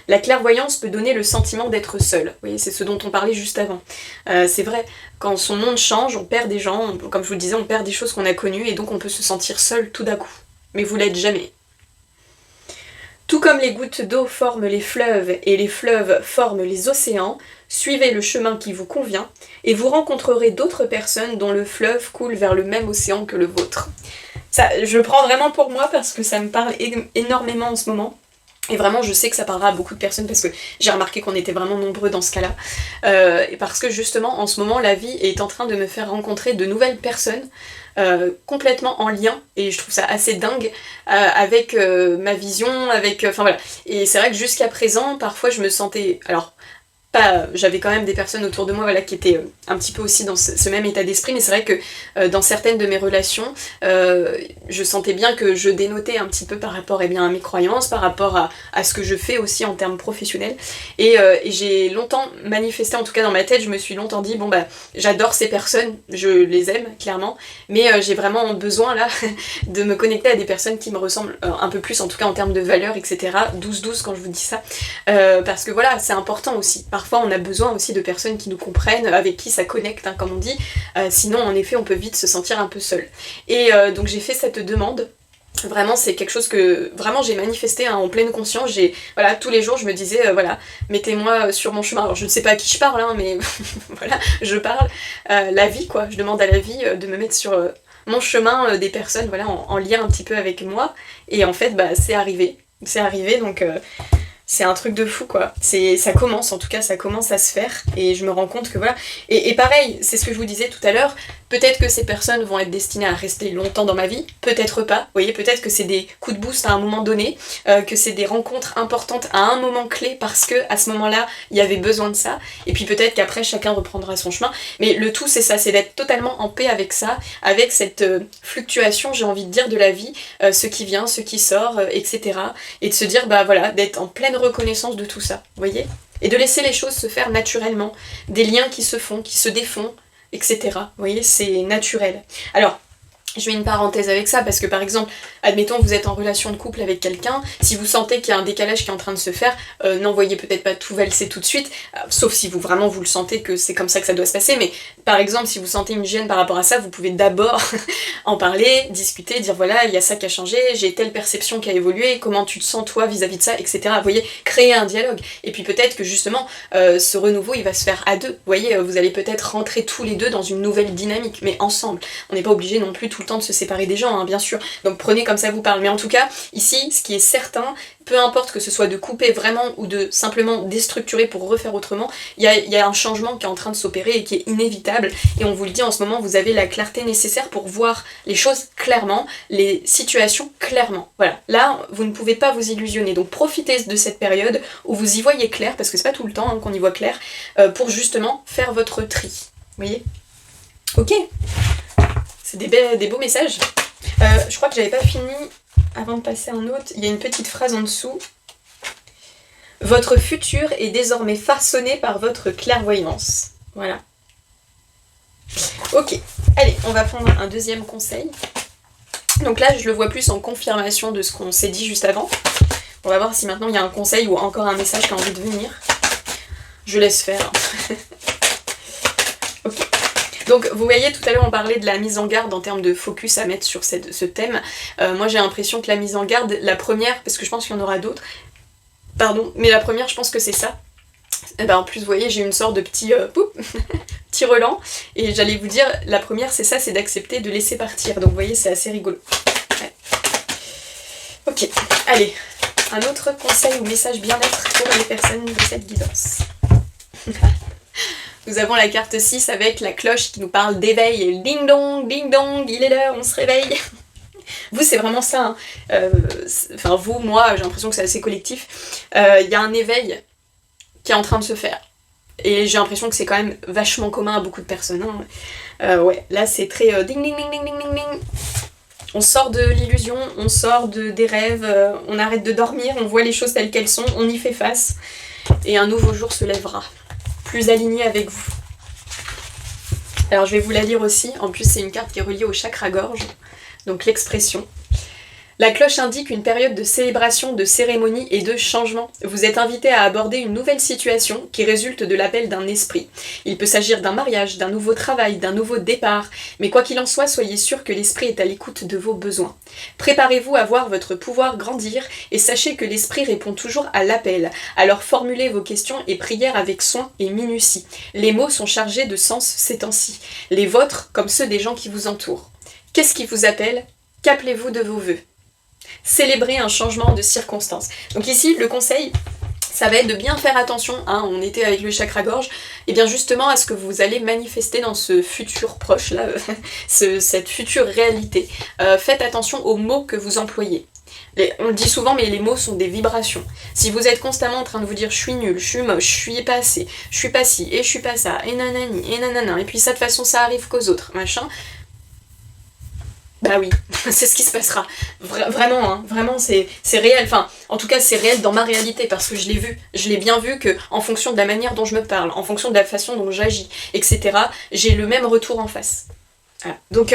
La clairvoyance peut donner le sentiment d'être seul. Vous voyez, c'est ce dont on parlait juste avant. C'est vrai, quand son monde change, on perd des gens, comme je vous le disais, on perd des choses qu'on a connues et donc on peut se sentir seul tout d'un coup. Mais vous l'êtes jamais. Tout comme les gouttes d'eau forment les fleuves et les fleuves forment les océans, suivez le chemin qui vous convient et vous rencontrerez d'autres personnes dont le fleuve coule vers le même océan que le vôtre. Ça, je le prends vraiment pour moi parce que ça me parle énormément en ce moment. Et vraiment, je sais que ça parlera à beaucoup de personnes parce que j'ai remarqué qu'on était vraiment nombreux dans ce cas-là. Et parce que justement, en ce moment, la vie est en train de me faire rencontrer de nouvelles personnes complètement en lien, et je trouve ça assez dingue, avec ma vision, avec... Enfin voilà. Et c'est vrai que jusqu'à présent, parfois, je me sentais... Alors, j'avais quand même des personnes autour de moi voilà, qui étaient un petit peu aussi dans ce même état d'esprit, mais c'est vrai que dans certaines de mes relations, je sentais bien que je dénotais un petit peu par rapport à mes croyances, par rapport à ce que je fais aussi en termes professionnels. Et j'ai longtemps manifesté, en tout cas dans ma tête, je me suis longtemps dit, bon bah j'adore ces personnes, je les aime clairement, mais j'ai vraiment besoin là de me connecter à des personnes qui me ressemblent un peu plus, en tout cas en termes de valeurs, etc. 12-12 quand je vous dis ça, parce que voilà, c'est important aussi. Parfois on a besoin aussi de personnes qui nous comprennent, avec qui ça connecte, hein, comme on dit, sinon en effet on peut vite se sentir un peu seul. Et donc j'ai fait cette demande. Vraiment c'est quelque chose que vraiment j'ai manifesté hein, en pleine conscience. Voilà, tous les jours je me disais voilà, mettez-moi sur mon chemin. Alors je ne sais pas à qui je parle hein, mais voilà, je parle la vie quoi, je demande à la vie de me mettre sur mon chemin des personnes voilà, en lien un petit peu avec moi, et en fait bah c'est arrivé donc c'est un truc de fou quoi. Ça commence, en tout cas ça commence à se faire, et je me rends compte que voilà. Et pareil, c'est ce que je vous disais tout à l'heure, peut-être que ces personnes vont être destinées à rester longtemps dans ma vie, peut-être pas, vous voyez, peut-être que c'est des coups de boost à un moment donné, que c'est des rencontres importantes à un moment clé parce que à ce moment-là, il y avait besoin de ça, et puis peut-être qu'après chacun reprendra son chemin, mais le tout c'est ça, c'est d'être totalement en paix avec ça, avec cette fluctuation, j'ai envie de dire, de la vie, ce qui vient, ce qui sort, etc. Et de se dire, bah voilà, d'être en pleine reconnaissance de tout ça, vous voyez, et de laisser les choses se faire naturellement, des liens qui se font, qui se défont, etc. Vous voyez, c'est naturel. Alors, je mets une parenthèse avec ça parce que par exemple, admettons vous êtes en relation de couple avec quelqu'un, si vous sentez qu'il y a un décalage qui est en train de se faire, n'envoyez peut-être pas tout valser tout de suite, sauf si vous le sentez que c'est comme ça que ça doit se passer, mais par exemple si vous sentez une gêne par rapport à ça, vous pouvez d'abord en parler, discuter, dire voilà il y a ça qui a changé, j'ai telle perception qui a évolué, comment tu te sens toi vis-à-vis de ça, etc. Vous voyez, créer un dialogue, et puis peut-être que justement ce renouveau il va se faire à deux, vous voyez, vous allez peut-être rentrer tous les deux dans une nouvelle dynamique, mais ensemble, on n'est pas obligé non plus tout le temps de se séparer des gens, hein, bien sûr, donc prenez comme ça vous parle, mais en tout cas, ici, ce qui est certain, peu importe que ce soit de couper vraiment ou de simplement déstructurer pour refaire autrement, il y a un changement qui est en train de s'opérer et qui est inévitable, et on vous le dit en ce moment, vous avez la clarté nécessaire pour voir les choses clairement, les situations clairement, voilà, là, vous ne pouvez pas vous illusionner, donc profitez de cette période où vous y voyez clair, parce que c'est pas tout le temps hein, qu'on y voit clair, pour justement faire votre tri, vous voyez? Ok. C'est des beaux messages. Je crois que j'avais pas fini avant de passer à un autre. Il y a une petite phrase en dessous. Votre futur est désormais façonné par votre clairvoyance. Voilà. Ok. Allez, on va prendre un deuxième conseil. Donc là, je le vois plus en confirmation de ce qu'on s'est dit juste avant. On va voir si maintenant il y a un conseil ou encore un message qui a envie de venir. Je laisse faire. Ok. Donc vous voyez, tout à l'heure on parlait de la mise en garde en termes de focus à mettre sur ce thème. Moi j'ai l'impression que la mise en garde, la première, parce que je pense qu'il y en aura d'autres, Pardon, mais la première, je pense que c'est ça. Et ben en plus, vous voyez, j'ai une sorte de petit, petit relent. Et j'allais vous dire, la première, c'est ça, c'est d'accepter de laisser partir. Donc vous voyez, c'est assez rigolo. Ouais. Ok, allez. Un autre conseil ou message bien-être pour les personnes de cette guidance. Nous avons la carte 6 avec la cloche qui nous parle d'éveil. Ding dong, il est l'heure, on se réveille. Vous, c'est vraiment ça. Hein. Enfin, vous, moi, j'ai l'impression que c'est assez collectif. Il y a un éveil qui est en train de se faire. Et j'ai l'impression que c'est quand même vachement commun à beaucoup de personnes. Hein. Ouais, là, c'est très ding, ding, ding, ding, ding, ding, ding. On sort de l'illusion, on sort des rêves, on arrête de dormir, on voit les choses telles qu'elles sont, on y fait face. Et un nouveau jour se lèvera, plus aligné avec vous. Alors je vais vous la lire aussi, en plus c'est une carte qui est reliée au chakra-gorge, donc l'expression. La cloche indique une période de célébration, de cérémonie et de changement. Vous êtes invité à aborder une nouvelle situation qui résulte de l'appel d'un esprit. Il peut s'agir d'un mariage, d'un nouveau travail, d'un nouveau départ, mais quoi qu'il en soit, soyez sûr que l'esprit est à l'écoute de vos besoins. Préparez-vous à voir votre pouvoir grandir et sachez que l'esprit répond toujours à l'appel. Alors formulez vos questions et prières avec soin et minutie. Les mots sont chargés de sens ces temps-ci, les vôtres comme ceux des gens qui vous entourent. Qu'est-ce qui vous appelle ? Qu'appelez-vous de vos vœux ? Célébrer un changement de circonstance. Donc ici, le conseil, ça va être de bien faire attention, hein, on était avec le chakra-gorge, et bien justement à ce que vous allez manifester dans ce futur proche, là, cette future réalité. Faites attention aux mots que vous employez. On le dit souvent, mais les mots sont des vibrations. Si vous êtes constamment en train de vous dire je suis nul, je suis moche, je suis pas assez, je suis pas ci, et je suis pas ça, et nanani, et nanana, et puis ça de toute façon ça arrive qu'aux autres, machin. Bah oui, c'est ce qui se passera. Vraiment, hein, vraiment, c'est réel. Enfin, en tout cas, c'est réel dans ma réalité parce que je l'ai vu. Je l'ai bien vu que, en fonction de la manière dont je me parle, en fonction de la façon dont j'agis, etc., j'ai le même retour en face. Voilà. Donc,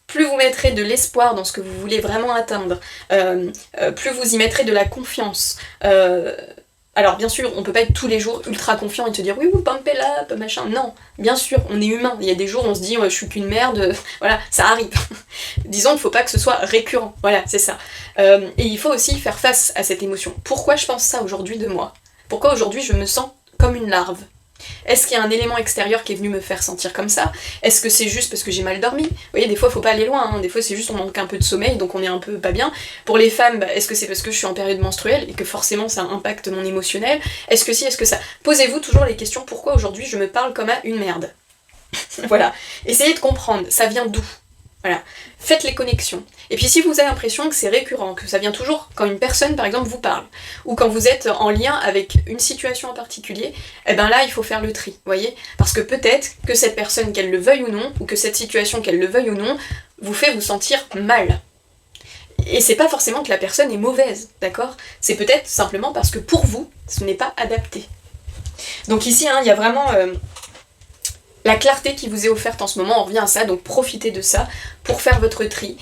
plus vous mettrez de l'espoir dans ce que vous voulez vraiment atteindre, plus vous y mettrez de la confiance. Alors bien sûr, on peut pas être tous les jours ultra confiant et te dire oui, pump it up, machin. Non, bien sûr, on est humain. Il y a des jours où on se dit je suis qu'une merde, voilà, ça arrive. Disons qu'il faut pas que ce soit récurrent, voilà, c'est ça. Et il faut aussi faire face à cette émotion. Pourquoi je pense ça aujourd'hui de moi ? Pourquoi aujourd'hui je me sens comme une larve ? Est-ce qu'il y a un élément extérieur qui est venu me faire sentir comme ça ? Est-ce que c'est juste parce que j'ai mal dormi ? Vous voyez, des fois, faut pas aller loin, hein. Des fois, c'est juste on manque un peu de sommeil, donc on est un peu pas bien. Pour les femmes, est-ce que c'est parce que je suis en période menstruelle et que forcément ça impacte mon émotionnel ? Est-ce que si, est-ce que ça ? Posez-vous toujours les questions, pourquoi aujourd'hui je me parle comme à une merde ? Voilà. Essayez de comprendre, ça vient d'où ? Voilà. Faites les connexions. Et puis si vous avez l'impression que c'est récurrent, que ça vient toujours quand une personne par exemple vous parle, ou quand vous êtes en lien avec une situation en particulier, eh ben là il faut faire le tri, vous voyez ? Parce que peut-être que cette personne, qu'elle le veuille ou non, ou que cette situation, qu'elle le veuille ou non, vous fait vous sentir mal. Et c'est pas forcément que la personne est mauvaise, d'accord ? C'est peut-être simplement parce que pour vous, ce n'est pas adapté. Donc ici, il y a vraiment... la clarté qui vous est offerte en ce moment, on revient à ça, donc profitez de ça pour faire votre tri.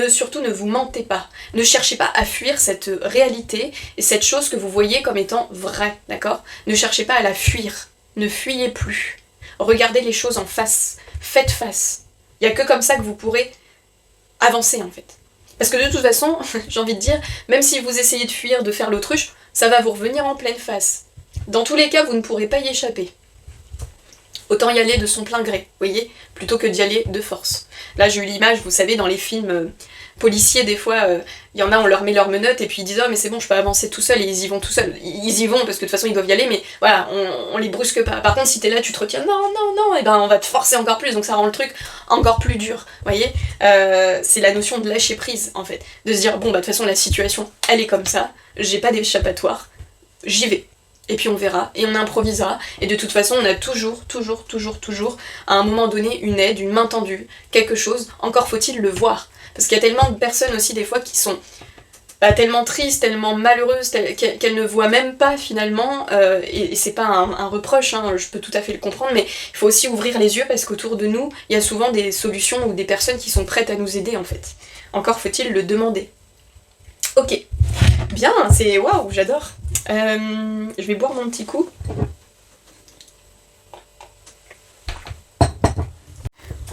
Surtout ne vous mentez pas. Ne cherchez pas à fuir cette réalité et cette chose que vous voyez comme étant vraie, d'accord ? Ne cherchez pas à la fuir. Ne fuyez plus. Regardez les choses en face. Faites face. Il n'y a que comme ça que vous pourrez avancer en fait. Parce que de toute façon, j'ai envie de dire, même si vous essayez de fuir, de faire l'autruche, ça va vous revenir en pleine face. Dans tous les cas, vous ne pourrez pas y échapper. Autant y aller de son plein gré, vous voyez, plutôt que d'y aller de force. Là, j'ai eu l'image, vous savez, dans les films policiers, des fois, il y en a, on leur met leurs menottes et puis ils disent « Oh, mais c'est bon, je peux avancer tout seul » et ils y vont tout seuls. Ils y vont parce que de toute façon, ils doivent y aller, mais voilà, on les brusque pas. Par contre, si t'es là, tu te retiens « Non », et ben on va te forcer encore plus, donc ça rend le truc encore plus dur, vous voyez. C'est la notion de lâcher prise, en fait. De se dire « Bon, bah de toute façon, la situation, elle est comme ça, j'ai pas d'échappatoire, j'y vais ». Et puis on verra, et on improvisera, et de toute façon on a toujours, à un moment donné, une aide, une main tendue, quelque chose, encore faut-il le voir. Parce qu'il y a tellement de personnes aussi des fois qui sont tellement tristes, tellement malheureuses, qu'elles ne voient même pas finalement, et c'est pas un reproche, hein, je peux tout à fait le comprendre, mais il faut aussi ouvrir les yeux parce qu'autour de nous, il y a souvent des solutions ou des personnes qui sont prêtes à nous aider en fait. Encore faut-il le demander. Ok, bien, c'est waouh, j'adore. Je vais boire mon petit coup.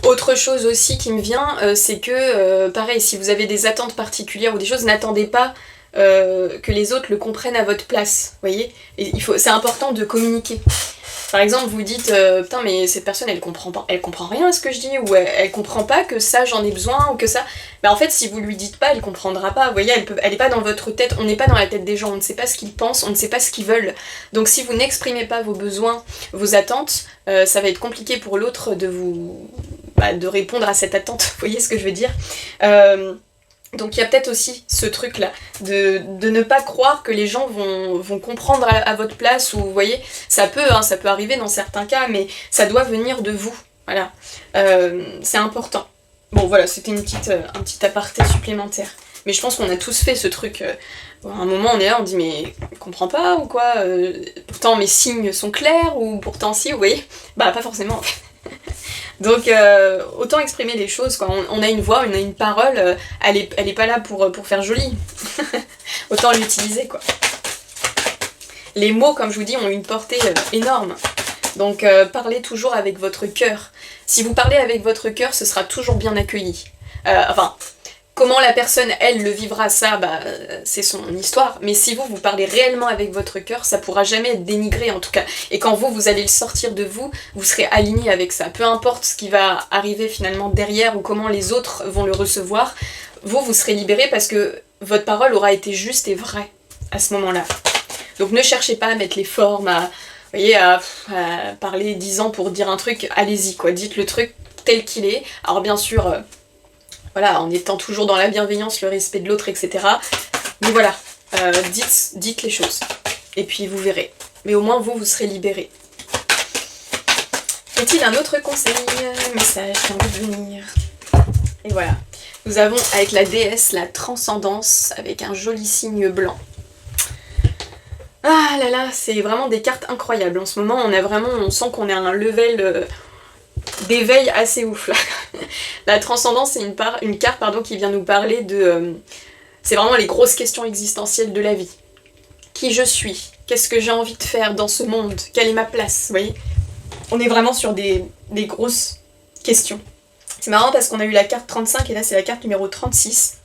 Autre chose aussi qui me vient, c'est que, pareil, si vous avez des attentes particulières ou des choses, n'attendez pas que les autres le comprennent à votre place, vous voyez. Et c'est important de communiquer. Par exemple, vous dites putain mais cette personne elle comprend rien à ce que je dis, ou elle comprend pas que ça j'en ai besoin, ou que ça. Mais en fait si vous lui dites pas, elle comprendra pas, vous voyez, elle est pas dans votre tête, on n'est pas dans la tête des gens, on ne sait pas ce qu'ils pensent, on ne sait pas ce qu'ils veulent. Donc si vous n'exprimez pas vos besoins, vos attentes, ça va être compliqué pour l'autre de répondre à cette attente, vous voyez ce que je veux dire. Donc il y a peut-être aussi ce truc-là, de ne pas croire que les gens vont comprendre à votre place, ou vous voyez, ça peut arriver dans certains cas, mais ça doit venir de vous, voilà. C'est important. Bon voilà, c'était un petit aparté supplémentaire. Mais je pense qu'on a tous fait ce truc. À un moment on est là, on dit mais je comprends pas ou quoi, pourtant mes signes sont clairs, ou pourtant si, vous voyez. Bah pas forcément en fait. Donc autant exprimer les choses, quoi. On a une voix, on a une parole, elle est pas là pour faire joli. Autant l'utiliser, quoi. Les mots, comme je vous dis, ont une portée énorme. Donc parlez toujours avec votre cœur. Si vous parlez avec votre cœur, ce sera toujours bien accueilli. Comment la personne, elle, le vivra, ça, c'est son histoire. Mais si vous parlez réellement avec votre cœur, ça pourra jamais être dénigré, en tout cas. Et quand vous allez le sortir de vous, vous serez aligné avec ça. Peu importe ce qui va arriver finalement derrière, ou comment les autres vont le recevoir, vous serez libéré parce que votre parole aura été juste et vraie à ce moment-là. Donc ne cherchez pas à mettre les formes, à parler 10 ans pour dire un truc, allez-y, quoi. Dites le truc tel qu'il est. Alors bien sûr... voilà, en étant toujours dans la bienveillance, le respect de l'autre, etc. Mais voilà, dites les choses. Et puis vous verrez. Mais au moins vous serez libérés. Y a-t-il un autre conseil, message qui a envie de venir? Et voilà. Nous avons avec la déesse la transcendance, avec un joli signe blanc. Ah là là, c'est vraiment des cartes incroyables. En ce moment, on sent qu'on est à un level... d'éveil assez ouf là. La transcendance, c'est une carte qui vient nous parler de... c'est vraiment les grosses questions existentielles de la vie. Qui je suis? Qu'est-ce que j'ai envie de faire dans ce monde? Quelle est ma place? Vous voyez? On est vraiment sur des grosses questions. C'est marrant parce qu'on a eu la carte 35 et là c'est la carte numéro 36.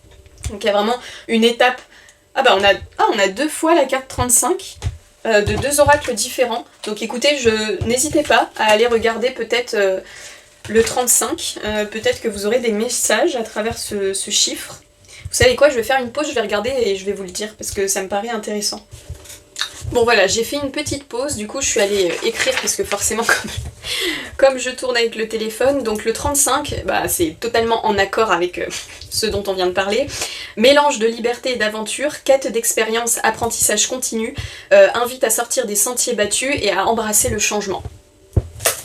Donc il y a vraiment une étape... on a 2 fois la carte 35. De 2 oracles différents. Donc écoutez, n'hésitez pas à aller regarder peut-être le 35. Peut-être que vous aurez des messages à travers ce chiffre. Vous savez quoi, je vais faire une pause, je vais regarder et je vais vous le dire parce que ça me paraît intéressant. Bon voilà, j'ai fait une petite pause, du coup je suis allée écrire parce que forcément comme je tourne avec le téléphone, donc le 35, c'est totalement en accord avec ce dont on vient de parler. Mélange de liberté et d'aventure, quête d'expérience, apprentissage continu, invite à sortir des sentiers battus et à embrasser le changement.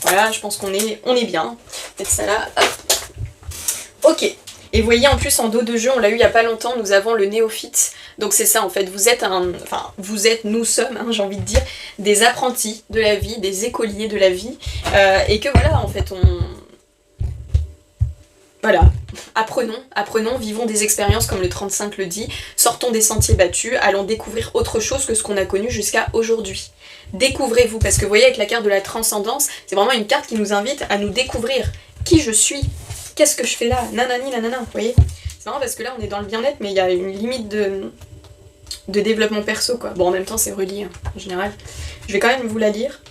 Voilà, je pense qu'on est bien. Mettre ça là, hop. Ok. Et vous voyez, en plus, en dos de jeu, on l'a eu il y a pas longtemps, nous avons le néophyte. Donc c'est ça, en fait, nous sommes, j'ai envie de dire, des apprentis de la vie, des écoliers de la vie. Et que voilà, en fait, voilà, apprenons, vivons des expériences comme le 35 le dit, sortons des sentiers battus, allons découvrir autre chose que ce qu'on a connu jusqu'à aujourd'hui. Découvrez-vous, parce que vous voyez, avec la carte de la transcendance, c'est vraiment une carte qui nous invite à nous découvrir qui je suis. Qu'est-ce que je fais là? Nanani, nanana, vous voyez? C'est marrant parce que là on est dans le bien-être, mais il y a une limite de développement perso, quoi. Bon, en même temps c'est relié, en général. Je vais quand même vous la lire.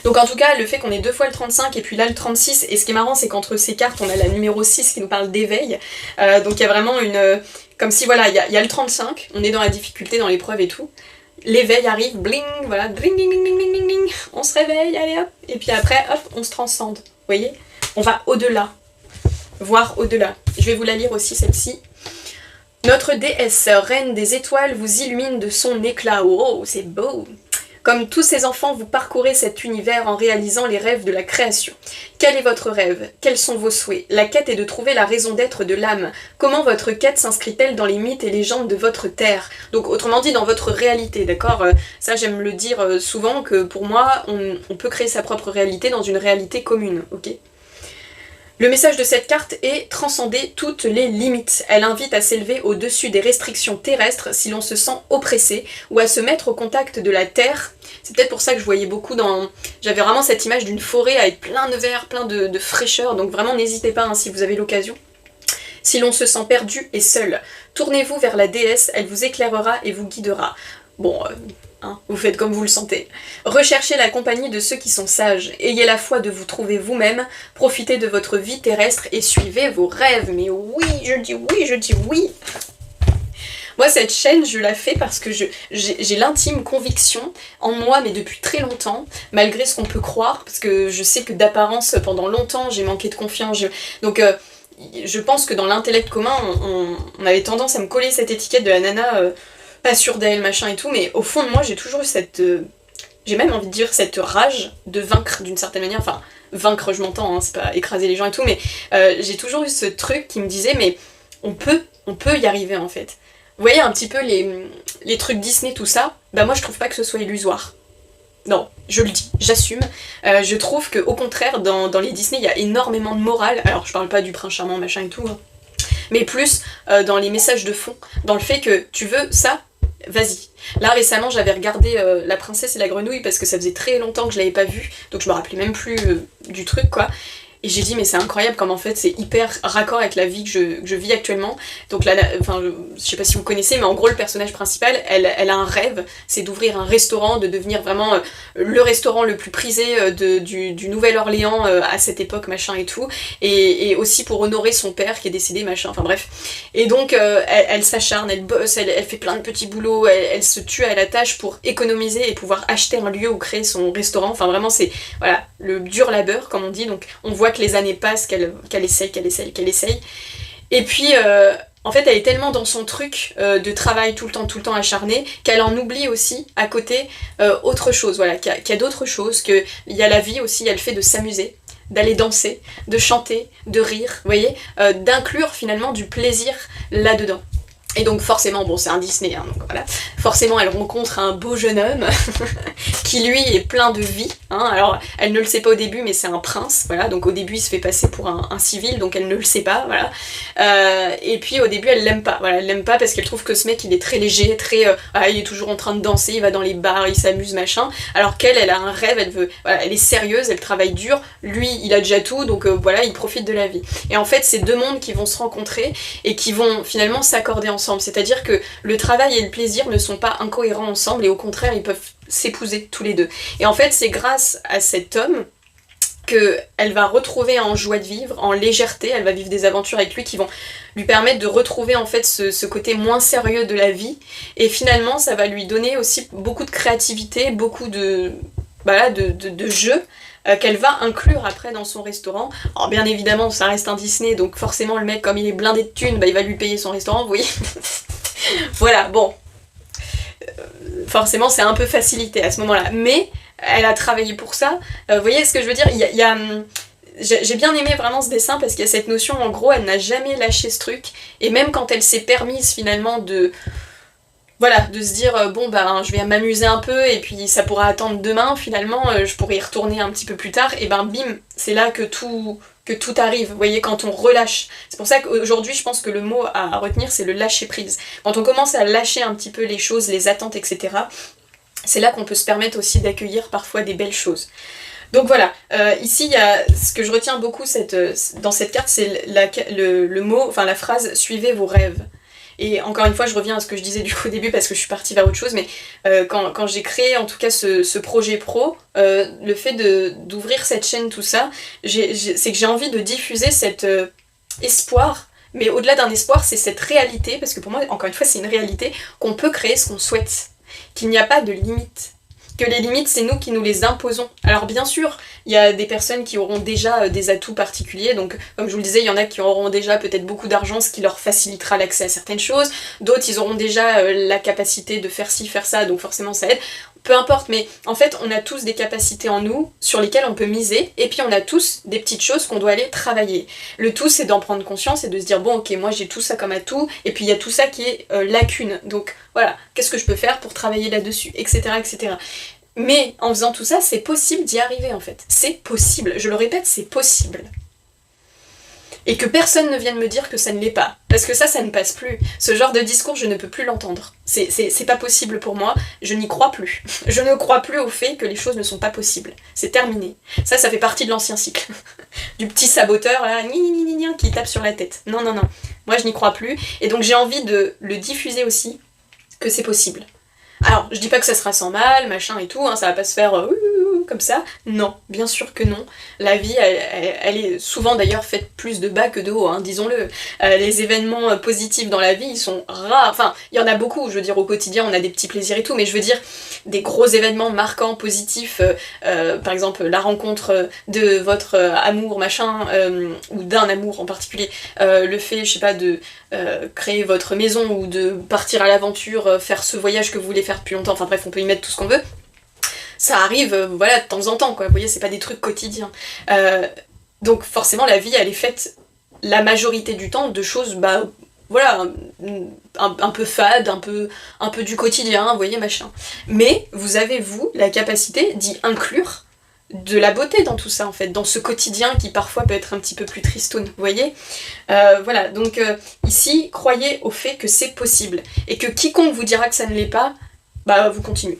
Donc en tout cas, le fait qu'on ait 2 fois le 35 et puis là le 36, et ce qui est marrant c'est qu'entre ces cartes, on a la numéro 6 qui nous parle d'éveil. Donc il y a vraiment une... comme si voilà, il y a le 35, on est dans la difficulté, dans l'épreuve et tout. L'éveil arrive, bling, voilà, bling, bling, bling, bling, bling, bling, on se réveille, allez hop. Et puis après, hop, on se transcende, vous voyez? On va au-delà. Voir au-delà. Je vais vous la lire aussi celle-ci. Notre déesse, reine des étoiles, vous illumine de son éclat. Oh, c'est beau! Comme tous ces enfants, vous parcourez cet univers en réalisant les rêves de la création. Quel est votre rêve? Quels sont vos souhaits? La quête est de trouver la raison d'être de l'âme. Comment votre quête s'inscrit-elle dans les mythes et légendes de votre terre? Donc autrement dit, dans votre réalité, d'accord? Ça, j'aime le dire souvent, que pour moi, on peut créer sa propre réalité dans une réalité commune, ok? Le message de cette carte est transcender toutes les limites. Elle invite à s'élever au-dessus des restrictions terrestres si l'on se sent oppressé ou à se mettre au contact de la terre. C'est peut-être pour ça que je voyais beaucoup dans... J'avais vraiment cette image d'une forêt avec plein de verre, plein de fraîcheur, donc vraiment n'hésitez pas si vous avez l'occasion. Si l'on se sent perdu et seul, tournez-vous vers la déesse, elle vous éclairera et vous guidera. Bon, vous faites comme vous le sentez. Recherchez la compagnie de ceux qui sont sages, ayez la foi de vous trouver vous-même, profitez de votre vie terrestre et suivez vos rêves. Mais oui, je dis oui, je dis oui. Moi, cette chaîne, je la fais parce que j'ai l'intime conviction en moi, mais depuis très longtemps, malgré ce qu'on peut croire, parce que je sais que d'apparence, pendant longtemps, j'ai manqué de confiance. Donc, je pense que dans l'intellect commun, on avait tendance à me coller cette étiquette de la nana pas sûre d'elle, machin et tout, mais au fond de moi, j'ai toujours eu cette... j'ai même envie de dire cette rage de vaincre d'une certaine manière, enfin, vaincre, je m'entends, hein, c'est pas écraser les gens et tout, mais j'ai toujours eu ce truc qui me disait, mais on peut y arriver en fait. Vous voyez un petit peu les trucs Disney, tout ça, bah moi je trouve pas que ce soit illusoire. Non, je le dis, j'assume. Je trouve qu'au contraire, dans les Disney, il y a énormément de morale. Alors je parle pas du prince charmant, machin et tout, hein, mais plus dans les messages de fond, dans le fait que tu veux ça, vas-y. Là récemment j'avais regardé La princesse et la grenouille parce que ça faisait très longtemps que je l'avais pas vue, donc je me rappelais même plus du truc quoi. Et j'ai dit mais c'est incroyable comme en fait c'est hyper raccord avec la vie que je vis actuellement. Donc là, enfin je sais pas si vous connaissez, mais en gros le personnage principal, elle a un rêve, c'est d'ouvrir un restaurant, de devenir vraiment le restaurant le plus prisé du Nouvelle-Orléans à cette époque machin et tout. Et aussi pour honorer son père qui est décédé machin, enfin bref. Et donc elle s'acharne, elle bosse, elle fait plein de petits boulots, elle se tue à la tâche pour économiser et pouvoir acheter un lieu où créer son restaurant. Enfin vraiment c'est voilà le dur labeur comme on dit. Donc on voit que les années passent, qu'elle essaye. Et puis, en fait, elle est tellement dans son truc de travail tout le temps acharné, qu'elle en oublie aussi, à côté, autre chose, voilà, qu'il y a d'autres choses, qu'il y a la vie aussi, elle fait de s'amuser, d'aller danser, de chanter, de rire, vous voyez, d'inclure finalement du plaisir là-dedans. Et donc forcément, bon c'est un Disney, hein, donc voilà, forcément elle rencontre un beau jeune homme qui lui est plein de vie, hein. Alors elle ne le sait pas au début mais c'est un prince, voilà, donc au début il se fait passer pour un civil, donc elle ne le sait pas, voilà. Et puis au début elle l'aime pas, voilà, elle l'aime pas parce qu'elle trouve que ce mec il est très léger, très, il est toujours en train de danser, il va dans les bars, il s'amuse machin, alors qu'elle a un rêve, elle veut, voilà, elle est sérieuse, elle travaille dur, lui il a déjà tout, donc voilà, il profite de la vie. Et en fait c'est deux mondes qui vont se rencontrer et qui vont finalement s'accorder ensemble. C'est-à-dire que le travail et le plaisir ne sont pas incohérents ensemble et au contraire ils peuvent s'épouser tous les deux. Et en fait c'est grâce à cet homme qu'elle va retrouver en joie de vivre, en légèreté, elle va vivre des aventures avec lui qui vont lui permettre de retrouver en fait ce côté moins sérieux de la vie, et finalement ça va lui donner aussi beaucoup de créativité, beaucoup de jeux qu'elle va inclure après dans son restaurant. Alors bien évidemment ça reste un Disney, donc forcément le mec comme il est blindé de thunes, il va lui payer son restaurant, vous voyez. Voilà, bon. Forcément c'est un peu facilité à ce moment-là, mais elle a travaillé pour ça. Vous voyez ce que je veux dire, j'ai bien aimé vraiment ce dessin parce qu'il y a cette notion, en gros elle n'a jamais lâché ce truc, et même quand elle s'est permise finalement de se dire bon je vais m'amuser un peu et puis ça pourra attendre demain, finalement je pourrais y retourner un petit peu plus tard, et bim, c'est là que tout arrive, vous voyez, quand on relâche. C'est pour ça qu'aujourd'hui je pense que le mot à retenir c'est le lâcher prise. Quand on commence à lâcher un petit peu les choses, les attentes, etc., c'est là qu'on peut se permettre aussi d'accueillir parfois des belles choses. Donc voilà, ici il y a ce que je retiens beaucoup dans cette carte, c'est le mot, enfin la phrase « suivez vos rêves ». Et encore une fois, je reviens à ce que je disais du coup au début parce que je suis partie vers autre chose, mais quand j'ai créé en tout cas ce projet pro, le fait d'ouvrir cette chaîne, tout ça, c'est que j'ai envie de diffuser cet espoir, mais au-delà d'un espoir, c'est cette réalité, parce que pour moi, encore une fois, c'est une réalité, qu'on peut créer ce qu'on souhaite, qu'il n'y a pas de limite. Que les limites, c'est nous qui nous les imposons. Alors bien sûr, il y a des personnes qui auront déjà des atouts particuliers, donc comme je vous le disais, il y en a qui auront déjà peut-être beaucoup d'argent, ce qui leur facilitera l'accès à certaines choses, d'autres ils auront déjà la capacité de faire ci, faire ça, donc forcément ça aide. Peu importe, mais en fait on a tous des capacités en nous sur lesquelles on peut miser, et puis on a tous des petites choses qu'on doit aller travailler. Le tout c'est d'en prendre conscience et de se dire bon ok, moi j'ai tout ça comme atout, et puis il y a tout ça qui est lacune, donc voilà, qu'est-ce que je peux faire pour travailler là-dessus, etc., etc. Mais en faisant tout ça, c'est possible d'y arriver en fait. C'est possible, je le répète, c'est possible. Et que personne ne vienne me dire que ça ne l'est pas. Parce que ça ne passe plus. Ce genre de discours, je ne peux plus l'entendre. C'est pas possible pour moi, je n'y crois plus. Je ne crois plus au fait que les choses ne sont pas possibles. C'est terminé. Ça fait partie de l'ancien cycle. Du petit saboteur, là, qui tape sur la tête. Non. Moi je n'y crois plus, et donc j'ai envie de le diffuser aussi, que c'est possible. Alors, je dis pas que ça sera sans mal, machin et tout, hein, ça va pas se faire comme ça. Non, bien sûr que non. La vie, elle est souvent d'ailleurs faite plus de bas que de haut, hein, disons-le. Les événements positifs dans la vie, ils sont rares. Enfin, il y en a beaucoup, je veux dire, au quotidien, on a des petits plaisirs et tout, mais je veux dire, des gros événements marquants, positifs, par exemple, la rencontre de votre amour, machin, ou d'un amour en particulier, le fait, je sais pas, de créer votre maison ou de partir à l'aventure, faire ce voyage que vous voulez faire depuis longtemps, enfin bref, on peut y mettre tout ce qu'on veut. Ça arrive, voilà, de temps en temps, quoi. Vous voyez, c'est pas des trucs quotidiens. Donc forcément, la vie, elle est faite la majorité du temps de choses, bah, voilà, un peu fades, un peu du quotidien, vous voyez, machin. Mais vous avez, vous, la capacité d'y inclure de la beauté dans tout ça, en fait, dans ce quotidien qui parfois peut être un petit peu plus tristoun, vous voyez. Voilà, donc ici, croyez au fait que c'est possible. Et que quiconque vous dira que ça ne l'est pas, bah vous continuez.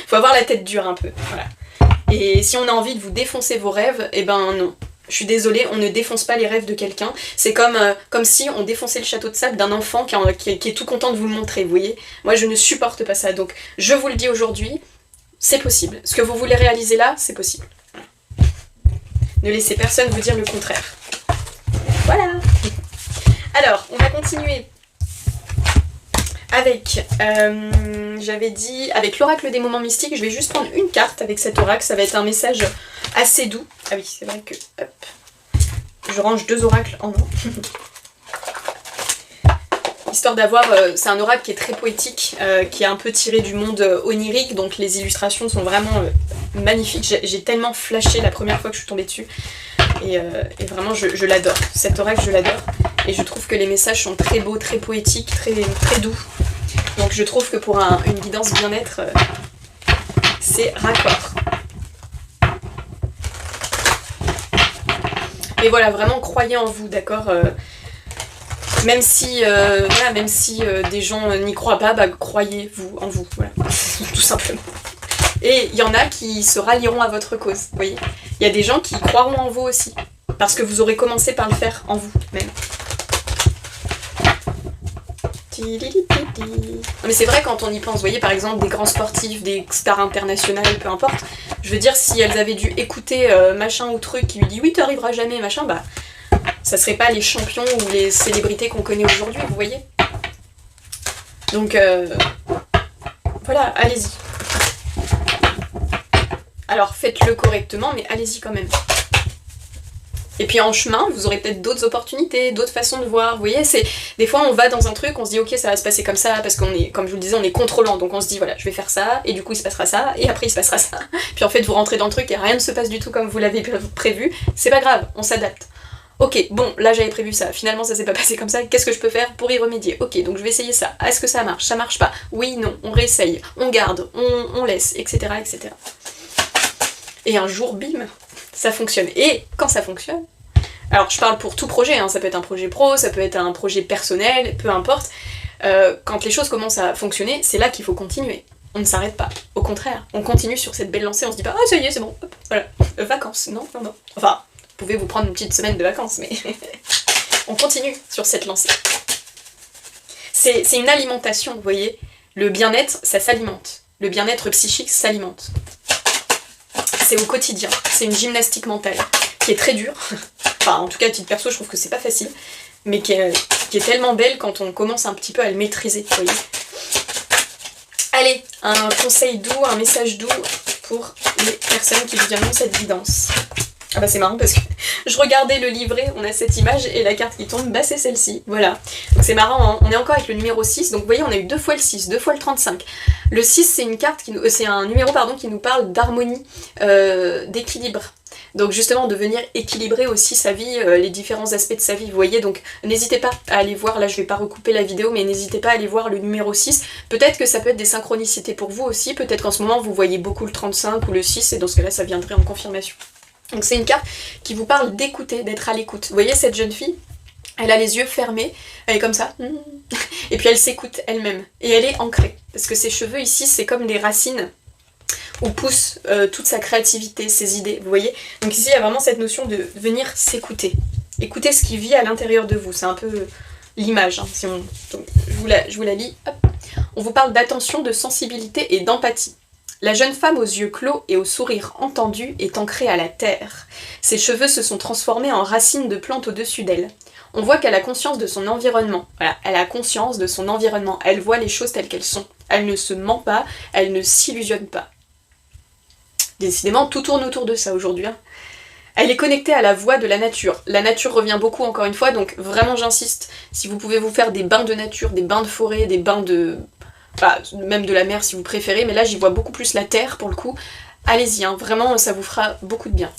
Faut avoir la tête dure un peu, voilà. Et si on a envie de vous défoncer vos rêves, eh ben non. Je suis désolée, on ne défonce pas les rêves de quelqu'un. C'est comme si on défonçait le château de sable d'un enfant qui est tout content de vous le montrer, vous voyez. Moi je ne supporte pas ça, donc je vous le dis aujourd'hui, c'est possible. Ce que vous voulez réaliser là, c'est possible. Ne laissez personne vous dire le contraire. Voilà. Alors, on va continuer avec, j'avais dit, avec l'oracle des moments mystiques. Je vais juste prendre une carte avec cet oracle, ça va être un message assez doux. Ah oui, c'est vrai que, hop, je range 2 oracles en un. Histoire d'avoir, c'est un oracle qui est très poétique, qui est un peu tiré du monde onirique, donc les illustrations sont vraiment magnifiques. J'ai tellement flashé la première fois que je suis tombée dessus, et vraiment je l'adore. Cet oracle, je l'adore, et je trouve que les messages sont très beaux, très poétiques, très, très doux. Donc je trouve que pour une guidance bien-être, c'est raccord. Et voilà, vraiment croyez en vous, d'accord. Même si, voilà, même si des gens n'y croient pas, bah croyez-vous en vous, voilà, tout simplement. Et il y en a qui se rallieront à votre cause, vous voyez. Il y a des gens qui croiront en vous aussi, parce que vous aurez commencé par le faire en vous-même. Mais c'est vrai quand on y pense, vous voyez, par exemple des grands sportifs, des stars internationales, peu importe, je veux dire, si elles avaient dû écouter machin ou truc qui lui dit oui t'arriveras jamais, machin, bah ça serait pas les champions ou les célébrités qu'on connaît aujourd'hui, vous voyez. Donc voilà, allez-y. Alors faites-le correctement, mais allez-y quand même. Et puis en chemin, vous aurez peut-être d'autres opportunités, d'autres façons de voir. Vous voyez, c'est des fois on va dans un truc, on se dit ok ça va se passer comme ça, parce qu'on est, comme je vous le disais, on est contrôlant, donc on se dit voilà je vais faire ça, et du coup il se passera ça, et après il se passera ça. Puis en fait vous rentrez dans le truc et rien ne se passe du tout comme vous l'avez prévu, c'est pas grave, on s'adapte. Ok, bon, là j'avais prévu ça, finalement ça s'est pas passé comme ça, qu'est-ce que je peux faire pour y remédier? Ok, donc je vais essayer ça, est-ce que ça marche? Ça marche pas? Oui, non, on réessaye, on garde, on laisse, etc., etc. Et un jour, bim, ça fonctionne. Et quand ça fonctionne, alors je parle pour tout projet, hein, ça peut être un projet pro, ça peut être un projet personnel, peu importe, quand les choses commencent à fonctionner, c'est là qu'il faut continuer. On ne s'arrête pas, au contraire, on continue sur cette belle lancée, on se dit pas « Ah ça y est, c'est bon, hop, voilà, vacances, non, non, non ». Enfin, vous pouvez vous prendre une petite semaine de vacances, mais on continue sur cette lancée. C'est une alimentation, vous voyez, le bien-être, ça s'alimente, le bien-être psychique s'alimente. C'est au quotidien, c'est une gymnastique mentale qui est très dure, enfin en tout cas à titre perso je trouve que c'est pas facile, mais qui est tellement belle quand on commence un petit peu à le maîtriser, vous voyez. Allez, un conseil doux, un message doux pour les personnes qui vous diront cette guidance. Ah bah c'est marrant parce que je regardais le livret, on a cette image et la carte qui tombe, bah c'est celle-ci, voilà. Donc c'est marrant, hein, on est encore avec le numéro 6, donc vous voyez on a eu 2 fois le 6, 2 fois le 35. Le 6 c'est une carte c'est un numéro pardon qui nous parle d'harmonie, d'équilibre. Donc justement de venir équilibrer aussi sa vie, les différents aspects de sa vie, vous voyez, donc n'hésitez pas à aller voir, là je vais pas recouper la vidéo, mais n'hésitez pas à aller voir le numéro 6, peut-être que ça peut être des synchronicités pour vous aussi, peut-être qu'en ce moment vous voyez beaucoup le 35 ou le 6 et dans ce cas là ça viendrait en confirmation. Donc c'est une carte qui vous parle d'écouter, d'être à l'écoute. Vous voyez cette jeune fille, elle a les yeux fermés, elle est comme ça, et puis elle s'écoute elle-même, et elle est ancrée, parce que ses cheveux ici c'est comme des racines où pousse toute sa créativité, ses idées, vous voyez. Donc ici il y a vraiment cette notion de venir s'écouter, Écoutez ce qui vit à l'intérieur de vous, c'est un peu l'image. Hein, donc, je vous la lis. Hop. On vous parle d'attention, de sensibilité et d'empathie. La jeune femme aux yeux clos et au sourire entendu est ancrée à la terre. Ses cheveux se sont transformés en racines de plantes au-dessus d'elle. On voit qu'elle a conscience de son environnement. Voilà, elle a conscience de son environnement. Elle voit les choses telles qu'elles sont. Elle ne se ment pas, elle ne s'illusionne pas. Décidément, tout tourne autour de ça aujourd'hui. Hein. Elle est connectée à la voix de la nature. La nature revient beaucoup encore une fois, donc vraiment j'insiste. Si vous pouvez vous faire des bains de nature, des bains de forêt, des bains de... Bah, même de la mer si vous préférez, mais là j'y vois beaucoup plus la terre pour le coup. Allez-y, hein, vraiment ça vous fera beaucoup de bien.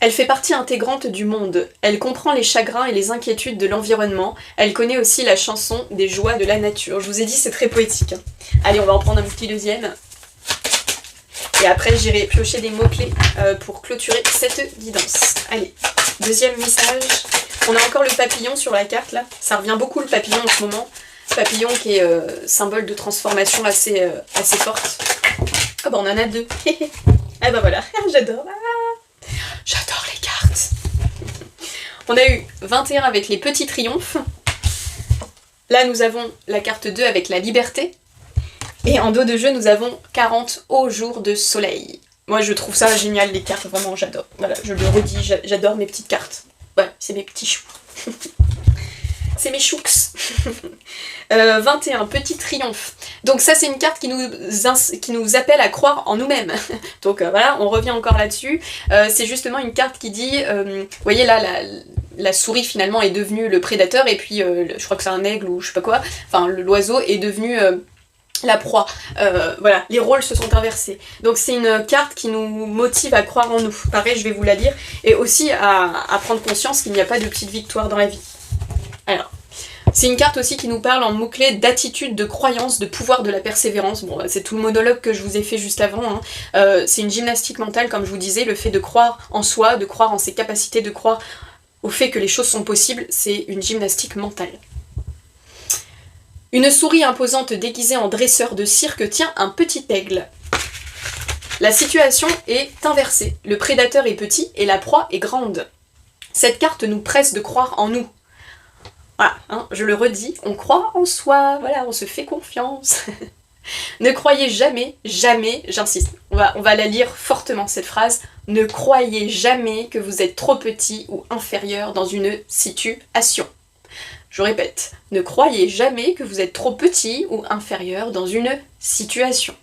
Elle fait partie intégrante du monde. Elle comprend les chagrins et les inquiétudes de l'environnement. Elle connaît aussi la chanson des joies de la nature. Je vous ai dit, c'est très poétique. Hein. Allez, on va en prendre un petit deuxième. Et après, j'irai piocher des mots-clés pour clôturer cette guidance. Allez, deuxième message. On a encore le papillon sur la carte, là. Ça revient beaucoup, le papillon, en ce moment. Papillon qui est symbole de transformation assez forte. Ah bah, on en a deux. Ah bah voilà, j'adore. J'adore les cartes. On a eu 21 avec les petits triomphes. Là, nous avons la carte 2 avec la liberté. Et en dos de jeu, nous avons 40 au jour de soleil. Moi, je trouve ça génial, les cartes. Vraiment, j'adore. Voilà, je le redis, j'adore mes petites cartes. Voilà, c'est mes petits choux. C'est mes chouks. 21, petit triomphe. Donc ça, c'est une carte qui nous appelle à croire en nous-mêmes. Donc voilà, on revient encore là-dessus. C'est justement une carte qui dit... vous voyez là, la souris finalement est devenue le prédateur, et puis je crois que c'est un aigle ou je sais pas quoi. Enfin, l'oiseau est devenu... la proie. Voilà, les rôles se sont inversés. Donc c'est une carte qui nous motive à croire en nous. Pareil, je vais vous la lire. Et aussi à prendre conscience qu'il n'y a pas de petite victoire dans la vie. Alors, c'est une carte aussi qui nous parle en mots-clés d'attitude, de croyance, de pouvoir, de la persévérance. Bon, c'est tout le monologue que je vous ai fait juste avant. Hein. C'est une gymnastique mentale, comme je vous disais, le fait de croire en soi, de croire en ses capacités, de croire au fait que les choses sont possibles. C'est une gymnastique mentale. Une souris imposante déguisée en dresseur de cirque tient un petit aigle. La situation est inversée. Le prédateur est petit et la proie est grande. Cette carte nous presse de croire en nous. Voilà, hein, je le redis, on croit en soi, voilà, on se fait confiance. Ne croyez jamais, jamais, j'insiste, on va la lire fortement cette phrase, ne croyez jamais que vous êtes trop petit ou inférieur dans une situation. Je répète, ne croyez jamais que vous êtes trop petit ou inférieur dans une situation.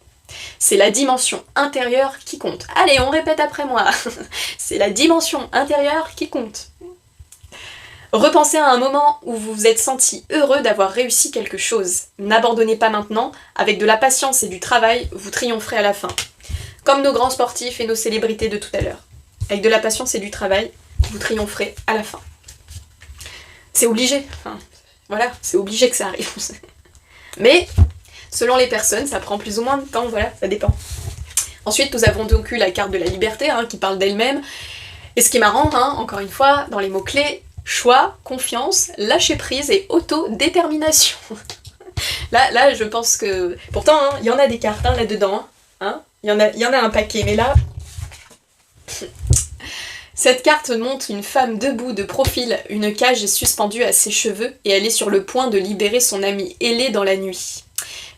C'est la dimension intérieure qui compte. Allez, on répète après moi. C'est la dimension intérieure qui compte. Repensez à un moment où vous vous êtes senti heureux d'avoir réussi quelque chose. N'abandonnez pas maintenant, avec de la patience et du travail, vous triompherez à la fin. Comme nos grands sportifs et nos célébrités de tout à l'heure. Avec de la patience et du travail, vous triompherez à la fin. C'est obligé, enfin, voilà, c'est obligé que ça arrive. Mais, selon les personnes, ça prend plus ou moins de temps, voilà, ça dépend. Ensuite, nous avons donc eu la carte de la liberté, hein, qui parle d'elle-même. Et ce qui est marrant, hein, encore une fois, dans les mots-clés, choix, confiance, lâcher prise et autodétermination. Là, je pense que... Pourtant, il y en a des cartes hein, là-dedans. Hein, il y en a un paquet, mais là... Cette carte montre une femme debout de profil, une cage est suspendue à ses cheveux et elle est sur le point de libérer son ami ailé dans la nuit.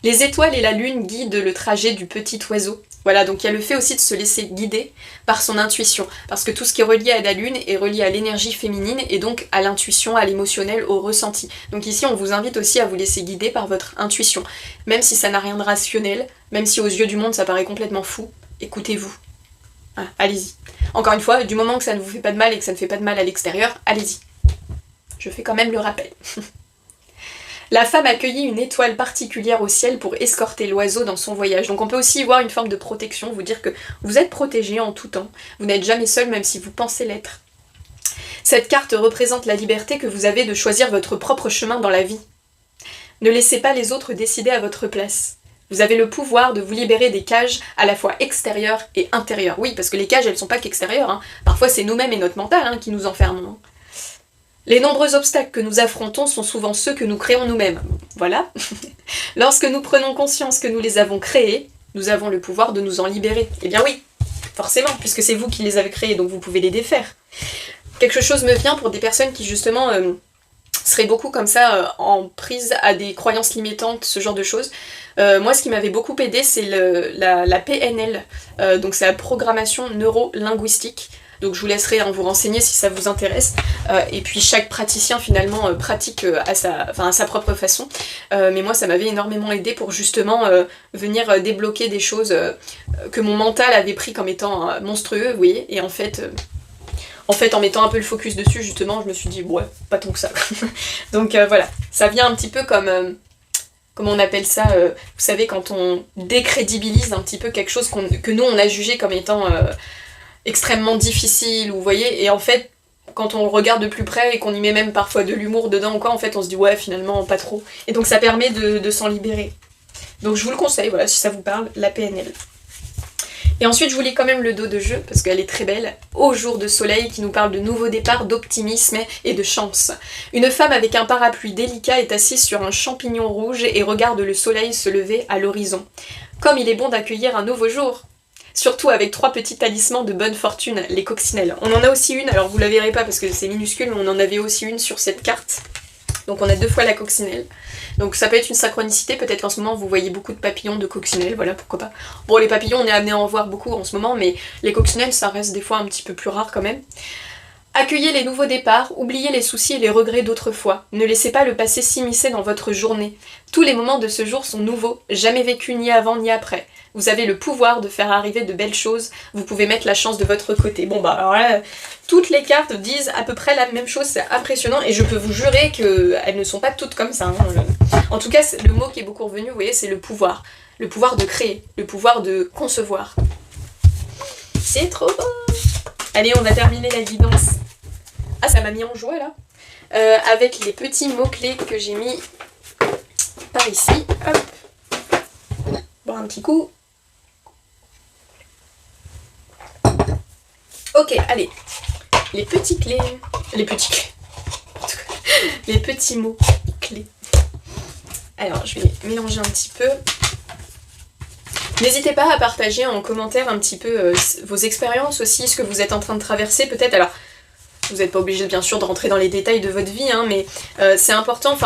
Les étoiles et la lune guident le trajet du petit oiseau. Voilà, donc il y a le fait aussi de se laisser guider par son intuition, parce que tout ce qui est relié à la lune est relié à l'énergie féminine et donc à l'intuition, à l'émotionnel, au ressenti. Donc ici on vous invite aussi à vous laisser guider par votre intuition, même si ça n'a rien de rationnel, même si aux yeux du monde ça paraît complètement fou, écoutez-vous. Ah, allez-y. Encore une fois, du moment que ça ne vous fait pas de mal et que ça ne fait pas de mal à l'extérieur, allez-y. Je fais quand même le rappel. La femme accueillit une étoile particulière au ciel pour escorter l'oiseau dans son voyage. Donc on peut aussi y voir une forme de protection, vous dire que vous êtes protégé en tout temps. Vous n'êtes jamais seul même si vous pensez l'être. Cette carte représente la liberté que vous avez de choisir votre propre chemin dans la vie. Ne laissez pas les autres décider à votre place. Vous avez le pouvoir de vous libérer des cages à la fois extérieures et intérieures. Oui, parce que les cages, elles sont pas qu'extérieures. Hein. Parfois, c'est nous-mêmes et notre mental hein, qui nous enferment. Les nombreux obstacles que nous affrontons sont souvent ceux que nous créons nous-mêmes. Voilà. Lorsque nous prenons conscience que nous les avons créés, nous avons le pouvoir de nous en libérer. Eh bien oui, forcément, puisque c'est vous qui les avez créés, donc vous pouvez les défaire. quelque chose me vient pour des personnes qui justement seraient beaucoup comme ça en prise à des croyances limitantes, ce genre de choses. Moi ce qui m'avait beaucoup aidé c'est la PNL, donc c'est la programmation neuro-linguistique. Donc je vous laisserai vous renseigner si ça vous intéresse. Et puis chaque praticien finalement pratique à sa propre façon. Mais moi ça m'avait énormément aidé pour justement venir débloquer des choses que mon mental avait pris comme étant monstrueux, vous voyez. Et en fait en mettant un peu le focus dessus justement je me suis dit ouais, pas tant que ça. Donc voilà, ça vient un petit peu comme... comment on appelle ça, vous savez, quand on décrédibilise un petit peu quelque chose que nous on a jugé comme étant extrêmement difficile, vous voyez, et en fait, quand on le regarde de plus près et qu'on y met même parfois de l'humour dedans ou quoi, en fait on se dit ouais, finalement pas trop. Et donc ça permet de s'en libérer. Donc je vous le conseille, voilà, si ça vous parle, la PNL. Et ensuite je vous lis quand même le dos de jeu, parce qu'elle est très belle, Au jour de soleil, qui nous parle de nouveaux départs, d'optimisme et de chance. Une femme avec un parapluie délicat est assise sur un champignon rouge et regarde le soleil se lever à l'horizon. Comme il est bon d'accueillir un nouveau jour! Surtout avec 3 petits talismans de bonne fortune, les coccinelles. On en a aussi une, alors vous la verrez pas parce que c'est minuscule, mais on en avait aussi une sur cette carte. Donc on a 2 fois la coccinelle. Donc ça peut être une synchronicité, peut-être qu'en ce moment vous voyez beaucoup de papillons, de coccinelles, voilà, pourquoi pas. Bon, les papillons on est amené à en voir beaucoup en ce moment, mais les coccinelles ça reste des fois un petit peu plus rare quand même. Accueillez les nouveaux départs, oubliez les soucis et les regrets d'autrefois. Ne laissez pas le passé s'immiscer dans votre journée. Tous les moments de ce jour sont nouveaux, jamais vécus ni avant ni après. Vous avez le pouvoir de faire arriver de belles choses, vous pouvez mettre la chance de votre côté. Bon bah alors là, toutes les cartes disent à peu près la même chose, c'est impressionnant, et je peux vous jurer qu'elles ne sont pas toutes comme ça. Hein. En tout cas, le mot qui est beaucoup revenu, vous voyez, c'est le pouvoir. Le pouvoir de créer, le pouvoir de concevoir. C'est trop beau. Allez, on va terminer la guidance. Ah, ça m'a mis en joie là. Avec les petits mots-clés que j'ai mis par ici. Hop. Bon, un petit coup. Ok, allez. Les petits clés. Les petits clés. Les petits mots clés. Alors, je vais mélanger un petit peu. N'hésitez pas à partager en commentaire un petit peu vos expériences aussi, ce que vous êtes en train de traverser peut-être. Alors, vous n'êtes pas obligé bien sûr de rentrer dans les détails de votre vie, hein, mais c'est important,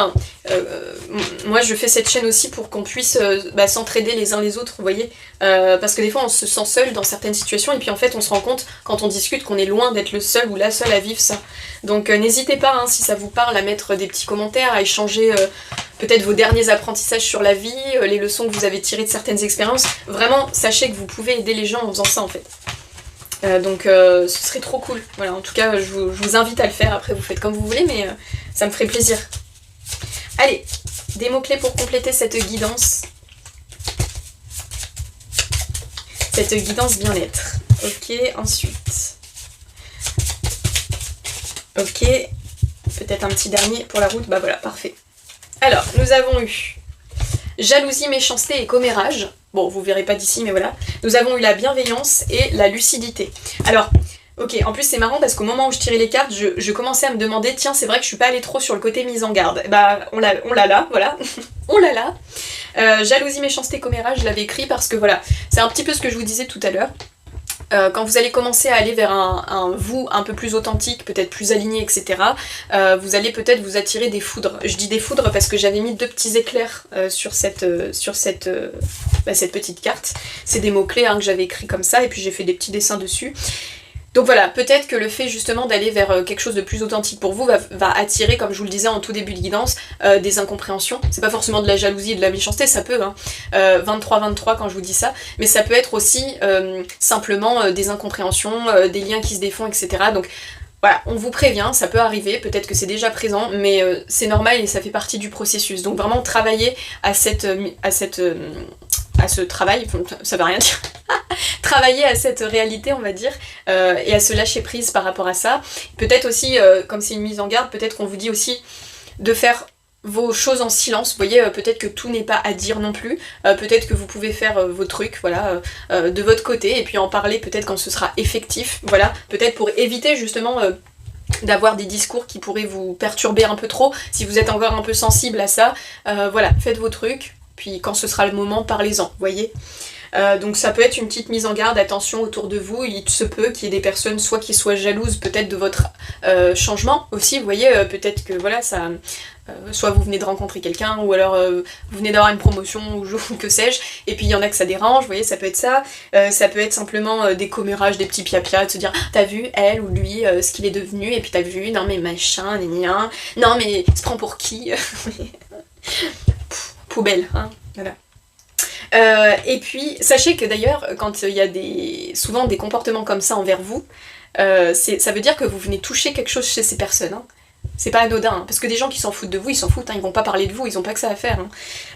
moi je fais cette chaîne aussi pour qu'on puisse s'entraider les uns les autres, vous voyez, parce que des fois on se sent seul dans certaines situations et puis en fait on se rend compte quand on discute qu'on est loin d'être le seul ou la seule à vivre ça. Donc n'hésitez pas, hein, si ça vous parle, à mettre des petits commentaires, à échanger peut-être vos derniers apprentissages sur la vie, les leçons que vous avez tirées de certaines expériences. Vraiment, sachez que vous pouvez aider les gens en faisant ça en fait. Donc ce serait trop cool. Voilà, en tout cas, je vous invite à le faire. Après, vous faites comme vous voulez, mais ça me ferait plaisir. Allez, des mots-clés pour compléter cette guidance. Cette guidance bien-être. Ok, ensuite. Ok, peut-être un petit dernier pour la route. Bah voilà, parfait. Alors, nous avons eu jalousie, méchanceté et commérage. Bon, vous verrez pas d'ici, mais voilà. Nous avons eu la bienveillance et la lucidité. Alors, ok, en plus c'est marrant parce qu'au moment où je tirais les cartes, je commençais à me demander, tiens, c'est vrai que je suis pas allée trop sur le côté mise en garde. Bah, on l'a là, voilà. On l'a là. Jalousie, méchanceté, commérage, je l'avais écrit parce que voilà, c'est un petit peu ce que je vous disais tout à l'heure. Quand vous allez commencer à aller vers un vous un peu plus authentique, peut-être plus aligné, etc., vous allez peut-être vous attirer des foudres. Je dis des foudres parce que j'avais mis 2 petits éclairs sur cette petite carte. C'est des mots-clés que j'avais écrits comme ça, et puis j'ai fait des petits dessins dessus. Donc voilà, peut-être que le fait justement d'aller vers quelque chose de plus authentique pour vous va attirer, comme je vous le disais en tout début de guidance, des incompréhensions. C'est pas forcément de la jalousie et de la méchanceté, ça peut, hein, 23-23 quand je vous dis ça, mais ça peut être aussi simplement des incompréhensions, des liens qui se défont, etc. Donc voilà, on vous prévient, ça peut arriver, peut-être que c'est déjà présent, mais c'est normal et ça fait partie du processus. Donc vraiment travailler à ce travail, ça veut rien dire, travailler à cette réalité on va dire, et à se lâcher prise par rapport à ça. Peut-être aussi, comme c'est une mise en garde, peut-être qu'on vous dit aussi de faire vos choses en silence, vous voyez, peut-être que tout n'est pas à dire non plus, peut-être que vous pouvez faire vos trucs, voilà, de votre côté, et puis en parler peut-être quand ce sera effectif, voilà, peut-être pour éviter justement d'avoir des discours qui pourraient vous perturber un peu trop, si vous êtes encore un peu sensible à ça, voilà, faites vos trucs, puis quand ce sera le moment, parlez-en, vous voyez. Donc ça peut être une petite mise en garde, attention autour de vous, il se peut qu'il y ait des personnes soit qui soient jalouses peut-être de votre changement aussi, vous voyez, peut-être que voilà, ça... soit vous venez de rencontrer quelqu'un, ou alors vous venez d'avoir une promotion, ou que sais-je, et puis il y en a que ça dérange, vous voyez, ça peut être ça. Ça peut être simplement des commérages, des petits piapia, de se dire ah, t'as vu elle ou lui ce qu'il est devenu, et puis t'as vu, non mais machin, non mais il se prend pour qui Poubelle, hein, voilà. Et puis, sachez que d'ailleurs, quand il y a souvent des comportements comme ça envers vous, ça veut dire que vous venez toucher quelque chose chez ces personnes. Hein. C'est pas anodin, hein, parce que des gens qui s'en foutent de vous, ils s'en foutent, hein, ils vont pas parler de vous, ils ont pas que ça à faire. Hein.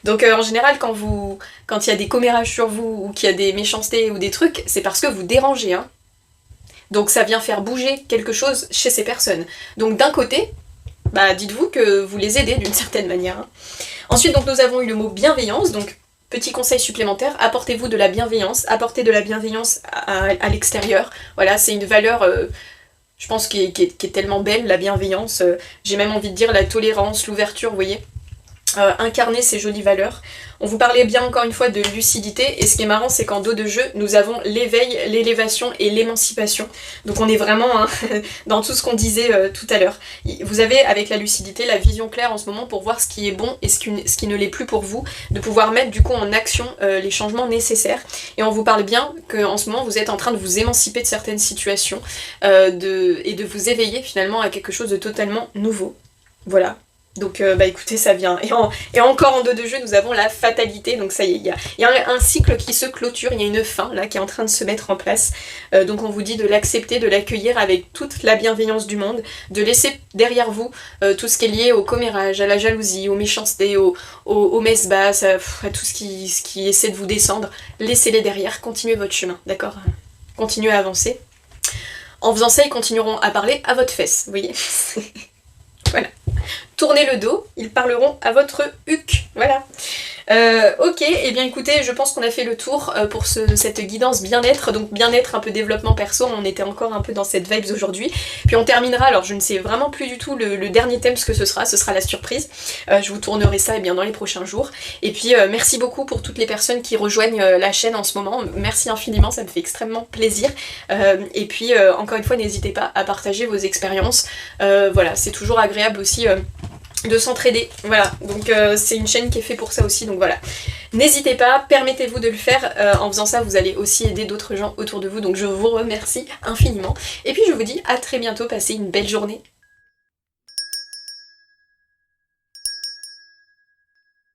Donc en général, quand il y a des commérages sur vous, ou qu'il y a des méchancetés ou des trucs, c'est parce que vous dérangez. Hein. Donc ça vient faire bouger quelque chose chez ces personnes. Donc d'un côté, bah dites-vous que vous les aidez d'une certaine manière. Hein. Ensuite, donc nous avons eu le mot bienveillance, donc petit conseil supplémentaire, apportez-vous de la bienveillance, apportez de la bienveillance à l'extérieur. Voilà, c'est une valeur, je pense, qui est tellement belle, la bienveillance. J'ai même envie de dire la tolérance, l'ouverture, vous voyez. Incarner ces jolies valeurs. On vous parlait bien encore une fois de lucidité, et ce qui est marrant c'est qu'en dos de jeu, nous avons l'éveil, l'élévation et l'émancipation. Donc on est vraiment hein, dans tout ce qu'on disait tout à l'heure. Vous avez avec la lucidité la vision claire en ce moment pour voir ce qui est bon et ce qui ne l'est plus pour vous, de pouvoir mettre du coup en action les changements nécessaires. Et on vous parle bien qu'en ce moment vous êtes en train de vous émanciper de certaines situations et de vous éveiller finalement à quelque chose de totalement nouveau. Voilà. Donc bah écoutez, ça vient. Et encore en dos de jeu, nous avons la fatalité. Donc ça y est, il y a un cycle qui se clôture, il y a une fin là qui est en train de se mettre en place. Donc on vous dit de l'accepter, de l'accueillir avec toute la bienveillance du monde, de laisser derrière vous tout ce qui est lié au commérage, à la jalousie, aux méchancetés, aux messes basses, à tout ce qui essaie de vous descendre. Laissez-les derrière, continuez votre chemin, d'accord ? Continuez à avancer. En faisant ça, ils continueront à parler à votre fesse, vous voyez. Voilà. Tournez le dos, ils parleront à votre huc. Voilà. Ok, et bien écoutez, je pense qu'on a fait le tour pour cette guidance bien-être. Donc bien-être, un peu développement perso, on était encore un peu dans cette vibes aujourd'hui. Puis on terminera, alors je ne sais vraiment plus du tout le dernier thème ce que ce sera la surprise. Je vous tournerai ça bien dans les prochains jours. Et puis merci beaucoup pour toutes les personnes qui rejoignent la chaîne en ce moment. Merci infiniment, ça me fait extrêmement plaisir. Et puis encore une fois, n'hésitez pas à partager vos expériences. Voilà, c'est toujours agréable aussi de s'entraider, voilà, donc c'est une chaîne qui est faite pour ça aussi, donc voilà. N'hésitez pas, permettez-vous de le faire, en faisant ça vous allez aussi aider d'autres gens autour de vous, donc je vous remercie infiniment. Et puis je vous dis à très bientôt, passez une belle journée.